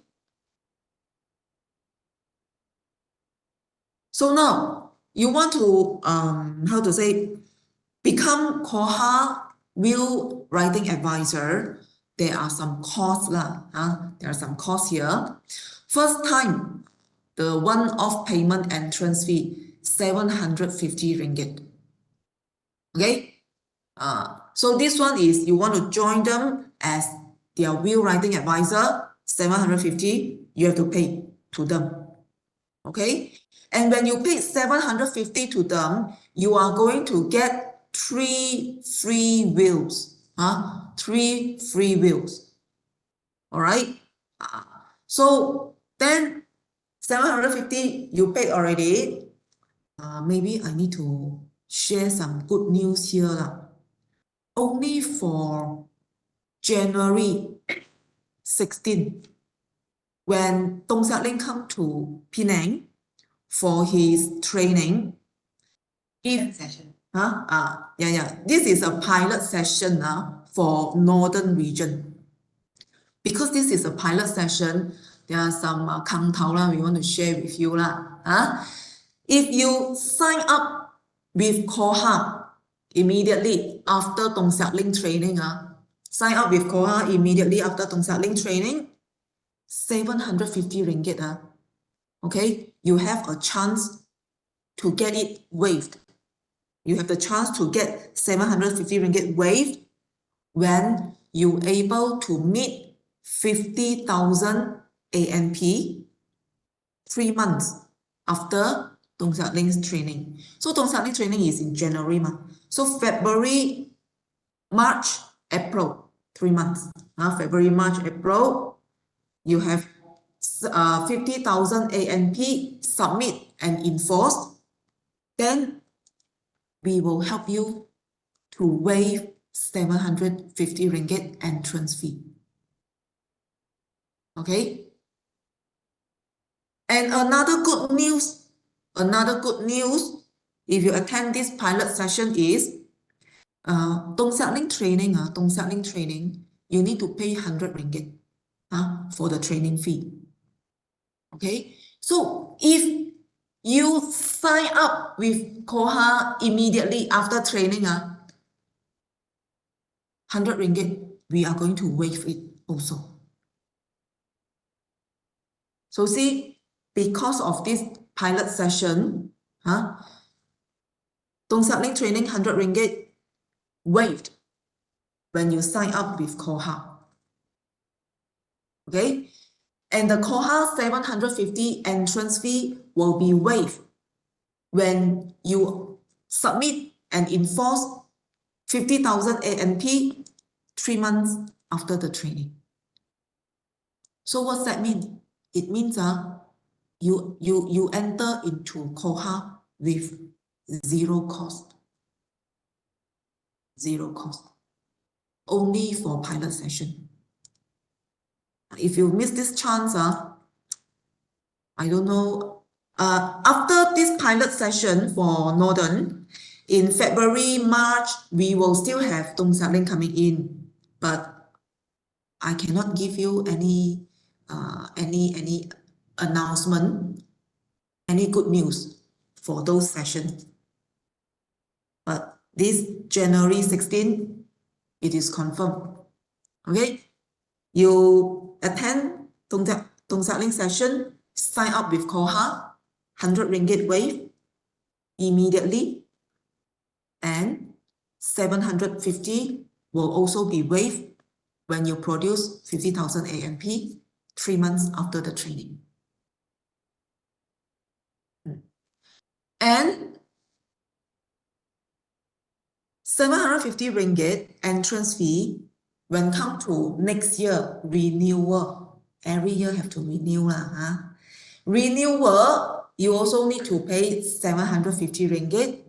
So now you want to how to say, become Koha will writing advisor. There are some costs lah. There are some costs here. First time, the one-off payment entrance fee, 750 ringgit. Okay. So this one is you want to join them as their will writing advisor, 750, you have to pay to them. Okay. And when you pay 750 to them, you are going to get 3 free wills. 3 free wills. All right. So then 750 you paid already. Maybe I need to share some good news here lah. Only for January 16, when Dong Xiao Ling come to Penang for his training, Session. this is a pilot session for Northern region. Because this is a pilot session, there are some kang tao we want to share with you lah. If you sign up with Koha immediately after Dong Xiao Ling training, sign up with Koha immediately after Dong Xiao Ling training, 750 ringgit. Okay, you have a chance to get it waived. You have the chance to get 750 ringgit waived when you able to meet 50,000 ANP 3 months after Dong Xiao Ling's training. So Dong Xiao Ling training is in January. So February, March, April, 3 months. February, March, April, you have 50,000 ANP submit and enforced. Then we will help you to waive 750 ringgit entrance fee. Okay. And another good news, if you attend this pilot session is Dong Xiao Ling training, you need to pay 100 ringgit for the training fee. Okay. So if you sign up with Koha immediately after training, 100 ringgit, we are going to waive it also. So see, because of this pilot session, Dong Xiao Ling training 100 ringgit waived when you sign up with Koha. Okay, and the Koha 750 entrance fee will be waived when you submit and enforce 50,000 ANP 3 months after the training. So what's that mean? It means you enter into Koha with 0 cost. 0 cost. Only for pilot session. If you miss this chance, I don't know. After this pilot session for Northern, in February, March, we will still have Dong Xiao Ling coming in, but I cannot give you any announcement, any good news for those sessions. But this January 16, it is confirmed. Okay, you attend Dong Xiao Ling session, sign up with Koha, 100 ringgit waive immediately, and 750 will also be waived when you produce 50,000 ANP 3 months after the training. And 750 ringgit entrance fee when come to next year renewal. Every year have to renew lah, huh? Renewal, you also need to pay 750 ringgit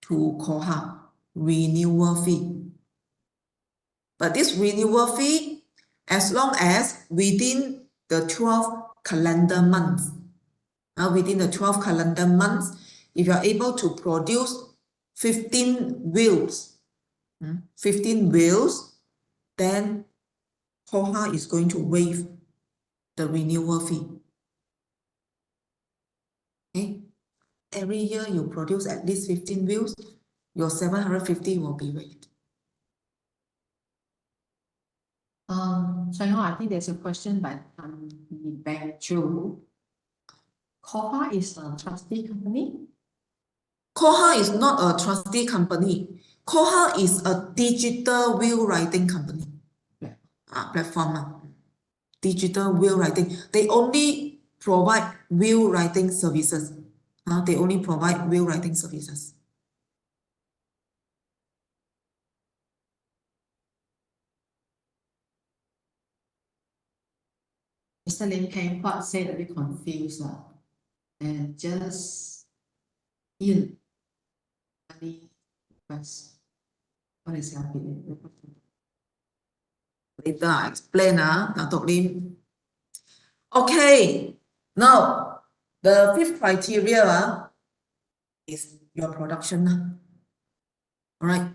to Koha, renewal fee. But this renewal fee, as long as within the 12 calendar months, within the 12 calendar months, if you are able to produce 15 wheels, 15 wheels, then Koha is going to waive the renewal fee. Okay? Every year you produce at least 15 wheels, your 750 will be waived. Shai Hong, I think there's a question by Bank Chu. Koha is a trustee company? Koha is not a trustee company. Koha is a digital will writing company. Platform. Digital will writing. They only provide will writing services. They only provide will writing services. Mr. Lim Peng Huat said a bit confused and just in money request. What is happening? Later I explain, Datuk Lim. Okay, now the fifth criteria is your production. All right.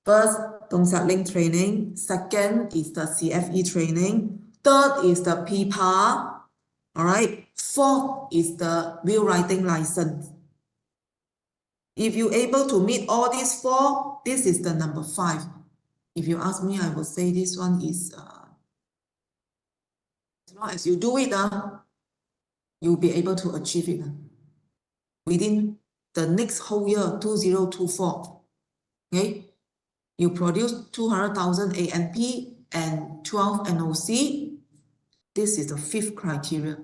First, Dong Sat Ling training. Second is the CFE training. Third is the PPA. All right. Fourth is the will writing license. If you're able to meet all these four, this is the number 5. If you ask me, I will say this one is, as long as you do it, you'll be able to achieve it within the next whole year, 2024. Okay. You produce 200,000 ANP and 12 NOC. This is the 5th criteria.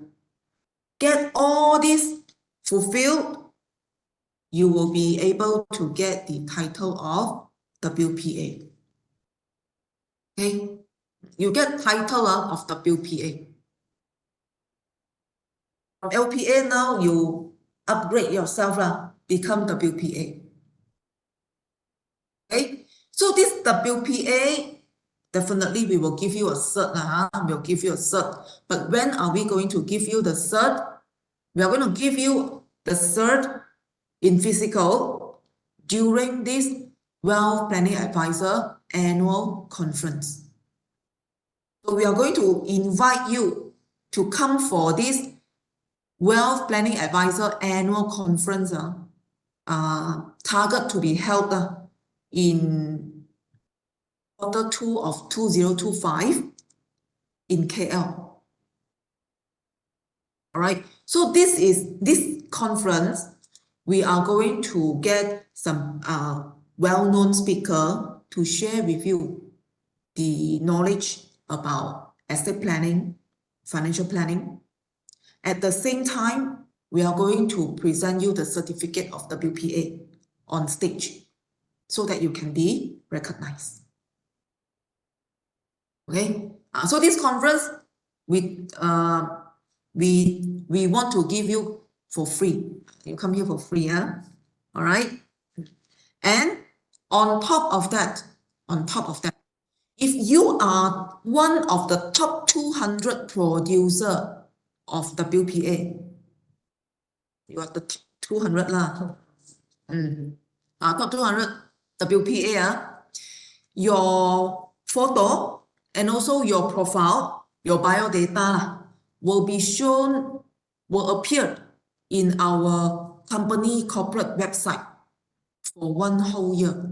Get all this fulfilled, you will be able to get the title of WPA. Okay, you get title of WPA. From LPA now, you upgrade yourself, become WPA. Okay, so this WPA, definitely we will give you a cert, we'll give you a cert. But when are we going to give you the cert? We are going to give you the cert in physical during this Wealth Planning Advisor annual conference. So we are going to invite you to come for this Wealth Planning Advisor annual conference, target to be held in Q2 of 2025 in KL. All right, so this conference, we are going to get some well-known speaker to share with you the knowledge about estate planning, financial planning. At the same time, we are going to present you the certificate of WPA on stage so that you can be recognized. Okay, so this conference, we want to give you for free. You come here for free, all right? And on top of that, if you are one of the top 200 producer of WPA, you are the 200 lah. Top 200 WPA, your photo and also your profile, your biodata will be shown, will appear in our company corporate website for 1 whole year.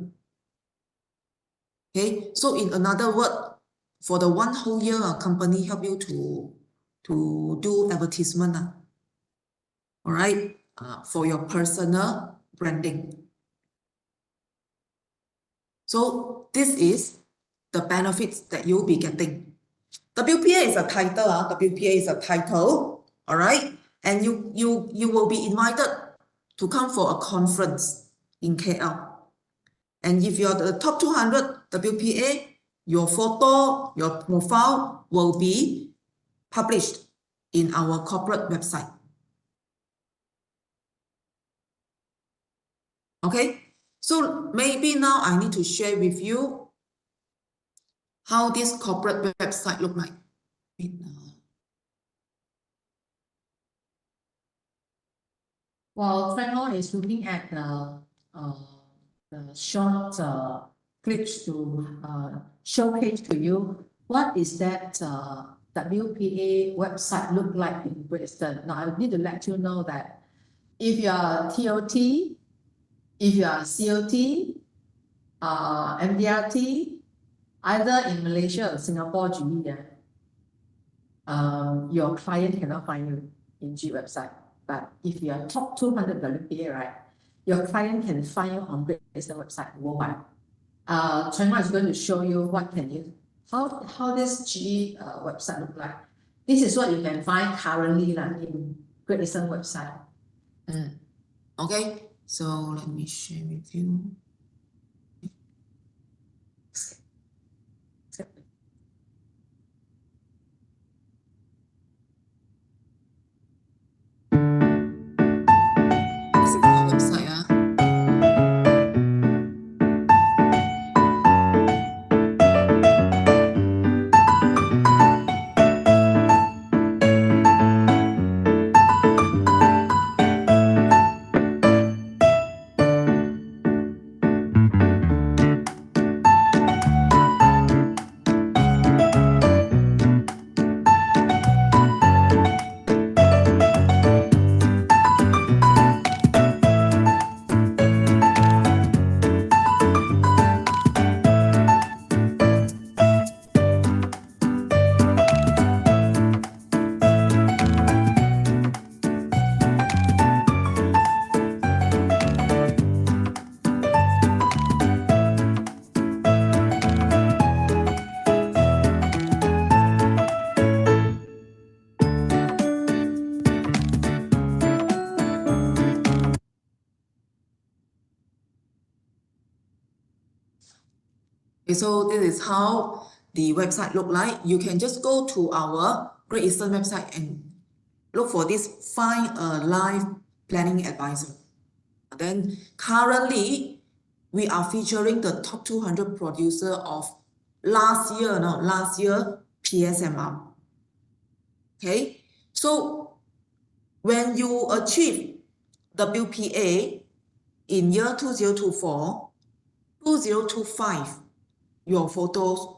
Okay, so in another word, for the 1 whole year, our company help you to do advertisement. All right, for your personal branding. So this is the benefits that you'll be getting. WPA is a title, WPA is a title, all right? And you will be invited to come for a conference in KL. And if you're the top 200 WPA, your photo, your profile will be published in our corporate website. Okay, so maybe now I need to share with you how this corporate website look like. While Frank is looking at the short clips to showcase to you what is that WPA website look like in Great Eastern. Now I need to let you know that if you are TOT, if you are COT, MDRT, either in Malaysia or Singapore GE, your client cannot find you in G website. But if you are top 200 WPA, right, your client can find you on Great Eastern website worldwide. Cheng Hua is going to show you how this GE website look like. This is what you can find currently in Great Eastern website. Okay, so let me share with you. This is our website. Okay, so this is how the website look like. You can just go to our Great Eastern website and look for this Find a Life Planning Advisor. Then currently, we are featuring the top 200 producer of last year PSMR. Okay, so when you achieve WPA in year 2024, 2025, your photos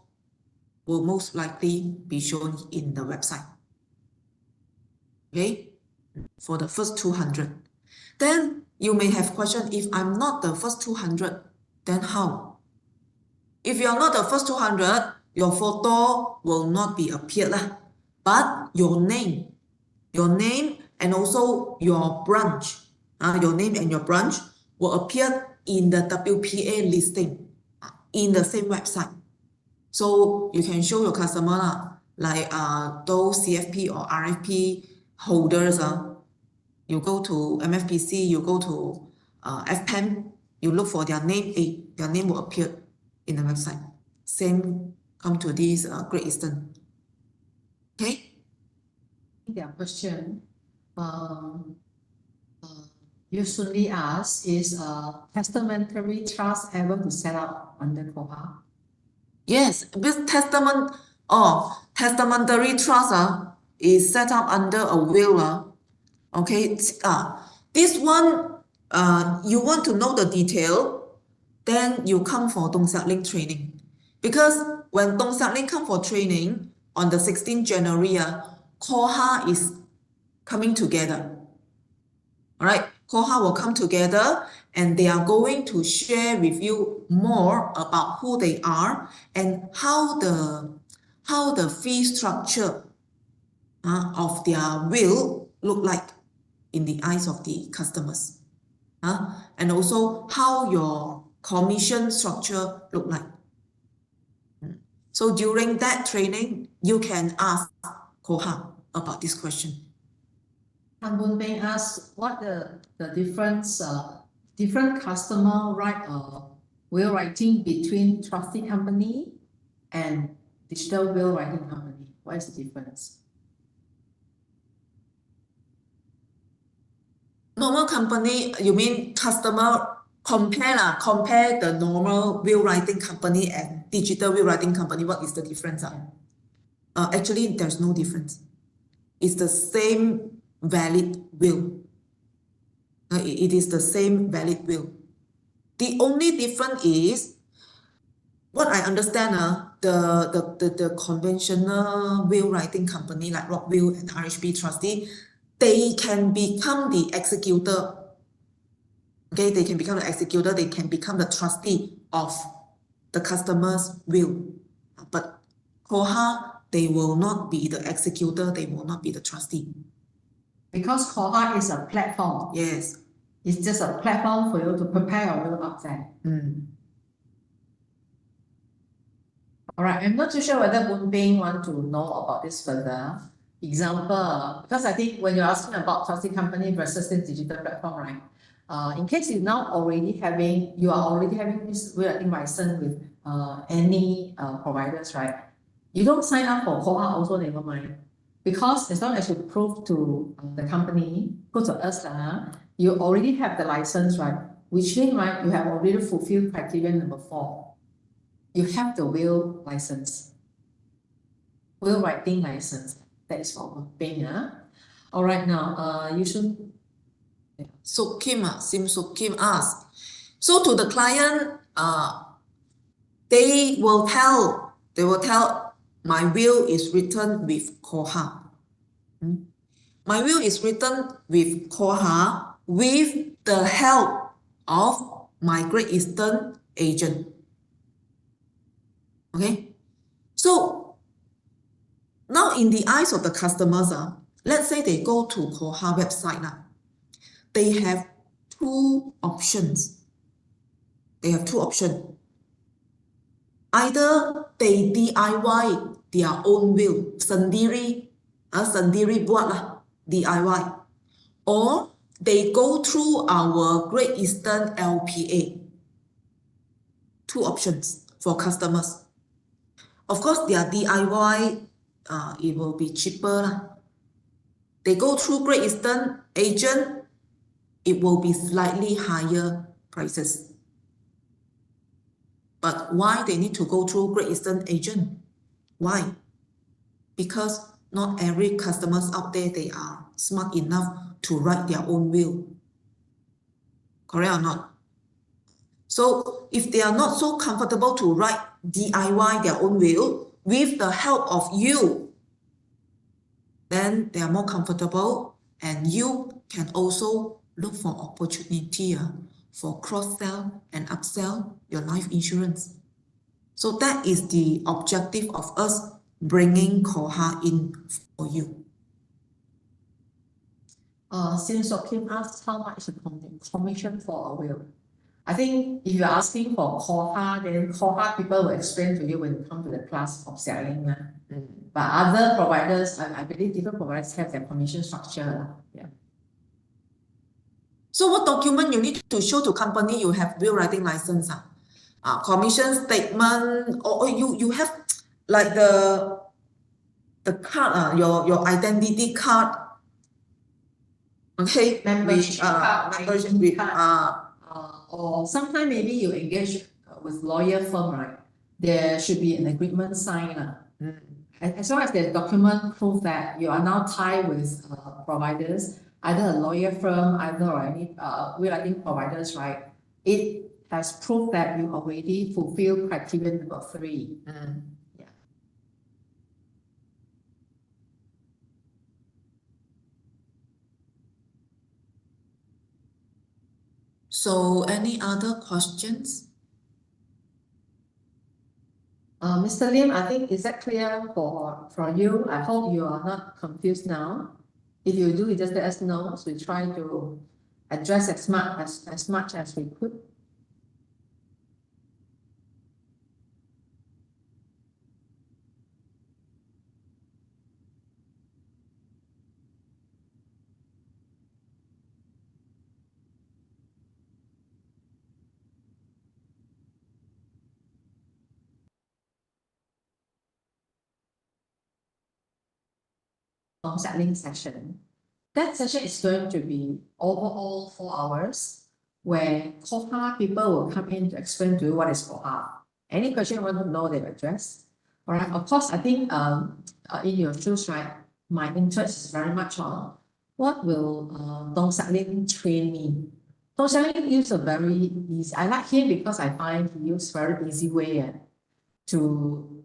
will most likely be shown in the website. Okay, for the first 200. Then you may have question, if I'm not the first 200, then how? If you're not the first 200, your photo will not be appeared lah. But your name and also your branch, your name and your branch will appear in the WPA listing in the same website. So you can show your customer like those CFP or RFP holders. You go to MFPC, you go to FPAM, you look for their name, their name will appear in the website. Same come to this Great Eastern. Okay? Their question usually asked, is testamentary trust able to set up under KOHA? Yes, this testamentary trust is set up under a will. Okay, this one you want to know the detail, then you come for Dong Xiak Ling training. Because when Dong Xiak Ling come for training on the 16th January, KOHA is coming together. All right, KOHA will come together and they are going to share with you more about who they are and how the fee structure of their will look like in the eyes of the customers. And also how your commission structure look like. So during that training, you can ask KOHA about this question. Han Boon Beng asks what the difference, different customer write a will writing between trustee company and digital will writing company? What is the difference? Normal company, you mean customer compare the normal will writing company and digital will writing company. What is the difference? Actually, there's no difference. It's the same valid will. It is the same valid will. The only difference is what I understand, the conventional will writing company like Rockville and RHB Trustee, they can become the executor. Okay, they can become the executor, they can become the trustee of the customer's will. But Koha, they will not be the executor, they will not be the trustee. Because Koha is a platform. Yes. It's just a platform for you to prepare your will out there. All right, I'm not too sure whether Boon Ping want to know about this further. Example, because I think when you're asking about trustee company versus the digital platform, right? In case you are already having this will writing license with any providers, right? You don't sign up for Koha also, never mind. Because as long as you prove to the company, prove to us, you already have the license, right? Which means, right, you have already fulfilled criteria number 4. You have the will license, will writing license. That is for Boon Ping. All right, now, you should. So Kim, Sim Suk Kim asked, so to the client, they will tell, my will is written with Koha. My will is written with Koha with the help of my Great Eastern agent. Okay, so now in the eyes of the customers, let's say they go to Koha website, they have two options. Either they DIY their own will, sendiri buat lah, DIY, or they go through our Great Eastern LPA. Two options for customers. Of course, their DIY, it will be cheaper lah. They go through Great Eastern agent, it will be slightly higher prices. But why they need to go through Great Eastern agent? Why? Because not every customers out there, they are smart enough to write their own will. Correct or not? So if they are not so comfortable to write DIY their own will with the help of you, then they are more comfortable and you can also look for opportunity for cross-sell and upsell your life insurance. So that is the objective of us bringing Koha in for you. Since Kim asked how much the commission for a will. I think if you're asking for Koha, then Koha people will explain to you when you come to the class of selling. But other providers, I believe different providers have their commission structure. Yeah. So what document you need to show to company you have will writing license? Commission statement, or you have like the card, your identity card. Okay, Membership card, membership ID card. Or sometimes maybe you engage with lawyer firm, right? There should be an agreement signed. As long as the document prove that you are now tied with providers, either a lawyer firm, either or any will writing providers, right? It has proved that you already fulfill criteria number 3. Yeah. So any other questions? Mr. Lim, I think is that clear for you? I hope you are not confused now. If you do, you just let us know. So we try to address as much as we could. settling session. That session is going to be overall 4 hours, where COHA people will come in to explain to you what is COHA. Any question you want to know, they will address. All right. Of course, I think in your shoes, right, my interest is very much on what will Dong Settling train me. Dong Settling use a very easy. I like him because I find he use very easy way to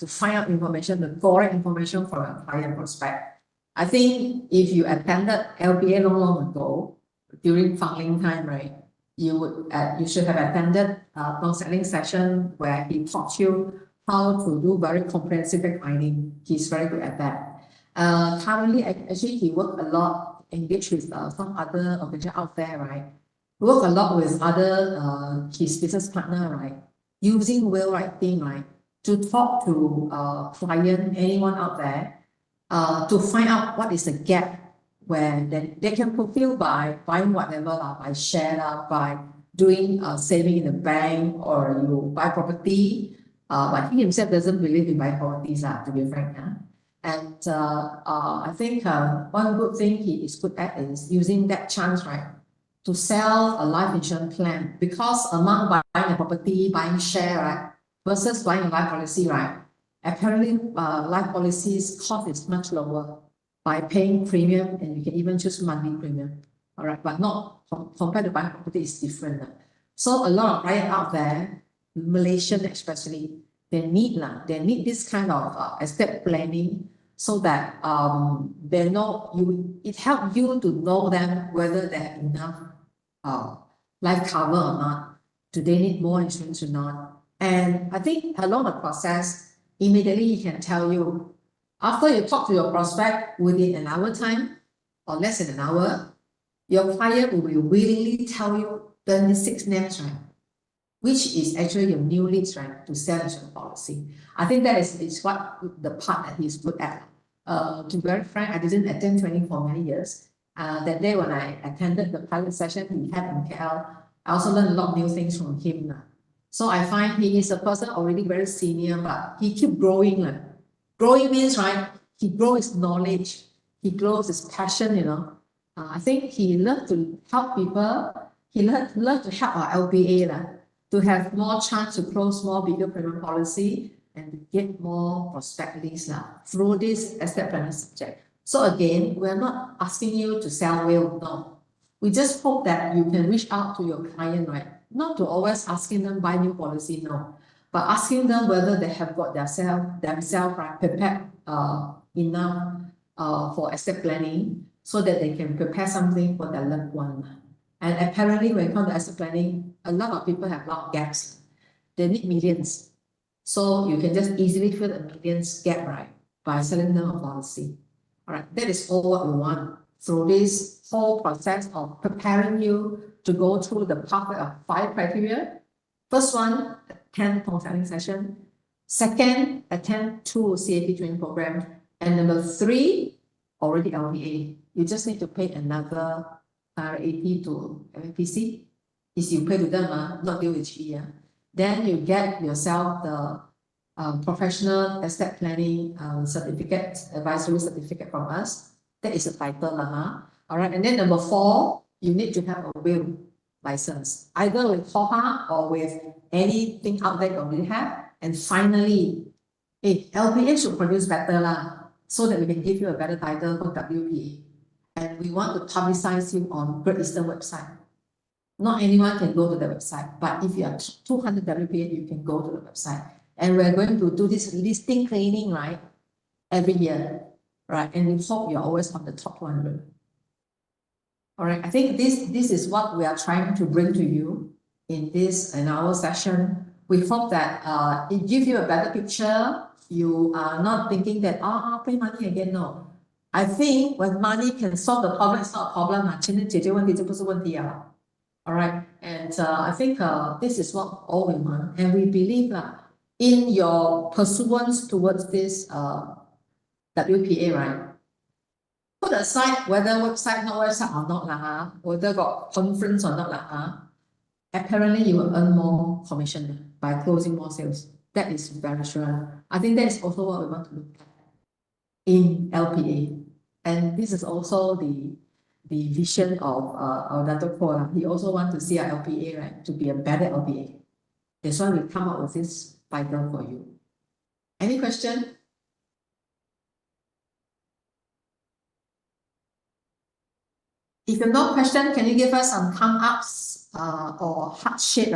find out information, the correct information from a client prospect. I think if you attended LPA long ago, during Fangling time, right, you should have attended Dong Settling session where he taught you how to do very comprehensive finding. He's very good at that. Currently, actually, he worked a lot, engaged with some other organization out there, right? Work a lot with other his business partner, right? Using will writing, right, to talk to client, anyone out there, to find out what is the gap where they can fulfill by buying whatever, by share, by doing saving in the bank, or you buy property. But he himself doesn't believe in buying properties, to be frank. And I think one good thing he is good at is using that chance, right, to sell a life insurance plan. Because among buying a property, buying share, right, versus buying a life policy, right, apparently life policies cost is much lower by paying premium, and you can even choose monthly premium. All right, but not compared to buying property is different. So a lot of clients out there, Malaysian especially, they need this kind of estate planning, so that they know it helps you to know them whether they have enough life cover or not. Do they need more insurance or not? And I think along the process, immediately he can tell you, after you talk to your prospect within an hour time or less than an hour, your client will willingly tell you 26 names, right? Which is actually your new leads, right, to sell insurance policy. I think that is what the part that he's good at. To be very frank, I didn't attend training for many years. That day when I attended the pilot session he had in KL, I also learned a lot of new things from him. So I find he is a person already very senior, but he keep growing. Growing means, right, he grows his knowledge, he grows his passion, I think he loved to help people. He loved to help our LPA to have more chance to close more bigger premium policy and to get more prospect leads through this estate planning subject. So again, we're not asking you to sell will, no. We just hope that you can reach out to your client, right? Not to always asking them buy new policy, no. But asking them whether they have got themselves right, prepared enough for estate planning, so that they can prepare something for their loved one. And apparently when it comes to estate planning, a lot of people have a lot of gaps. They need millions. So you can just easily fill the millions gap, right, by selling them a policy. All right, that is all what we want through this whole process of preparing you to go through the pathway of 5 criteria. First one, attend Dong Settling session. Second, attend 2 CAP training program. And number 3, already LPA. You just need to pay another 80 to MPC. Is you pay to them, not deal with GE. Then you get yourself the professional estate planning certificate, advisory certificate from us. That is a title. All right, and then number 4, you need to have a will license, either with COHA or with anything out there you already have. And finally, LPA should produce better so that we can give you a better title for WPA. And we want to publicize you on Great Eastern website. Not anyone can go to the website, but if you are 200 WPA, you can go to the website. And we're going to do this listing cleaning, right, every year, right? And we hope you're always on the top 100. All right, I think this is what we are trying to bring to you in our session. We hope that it gives you a better picture. You are not thinking that, I'll pay money again. No. I think when money can solve the problem, it's not a problem. All right, and I think this is what all we want, and we believe in your pursuance towards this WPA, right? Put aside whether website, not website or not, whether got conference or not, apparently you will earn more commission by closing more sales. That is very sure. I think that is also what we want to look at. in LPA. And this is also the vision of our Dato' Ko. He also want to see our LPA, right, to be a better LPA. That's why we come up with this title for you. Any question? If you have no question, can you give us some thumb ups or heart shape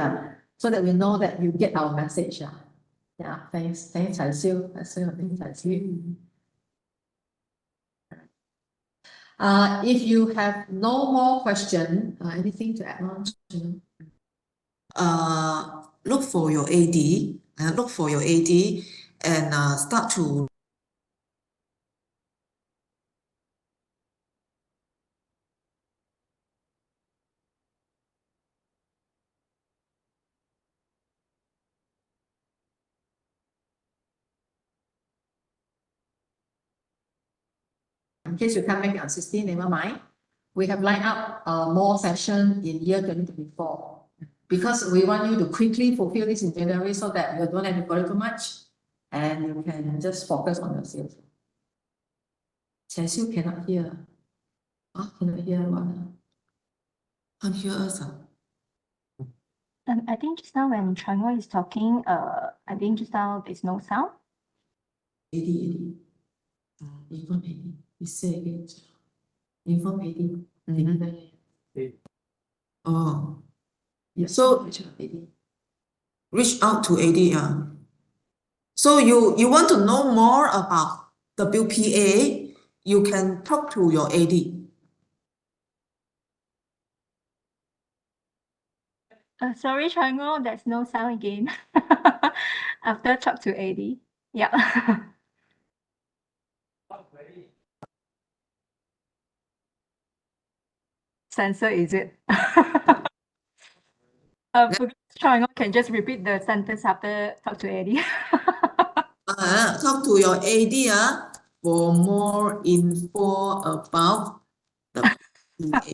so that we know that you get our message? Yeah, thanks. Thanks, Chai Siu. Thanks, Chai Siu. If you have no more question, anything to add on? Look for your AD, and start to In case you come back on 16, never mind. We have lined up more session in year 2024 because we want you to quickly fulfill this in January so that you don't have to worry too much and you can just focus on your sales. Chai Siu cannot hear. Cannot hear what? can't hear us. I think just now when Chang is talking, I think just now there's no sound. AD. Inform AD. You say again. Inform AD. Oh, Yes. So- AD. reach out to AD. So you want to know more about WPA, you can talk to your AD. Sorry, Chang, there's no sound again. After talk to AD. Yeah. Censor, is it? Chang can just repeat the sentence after talk to AD. Talk to your AD for more info about the WPA.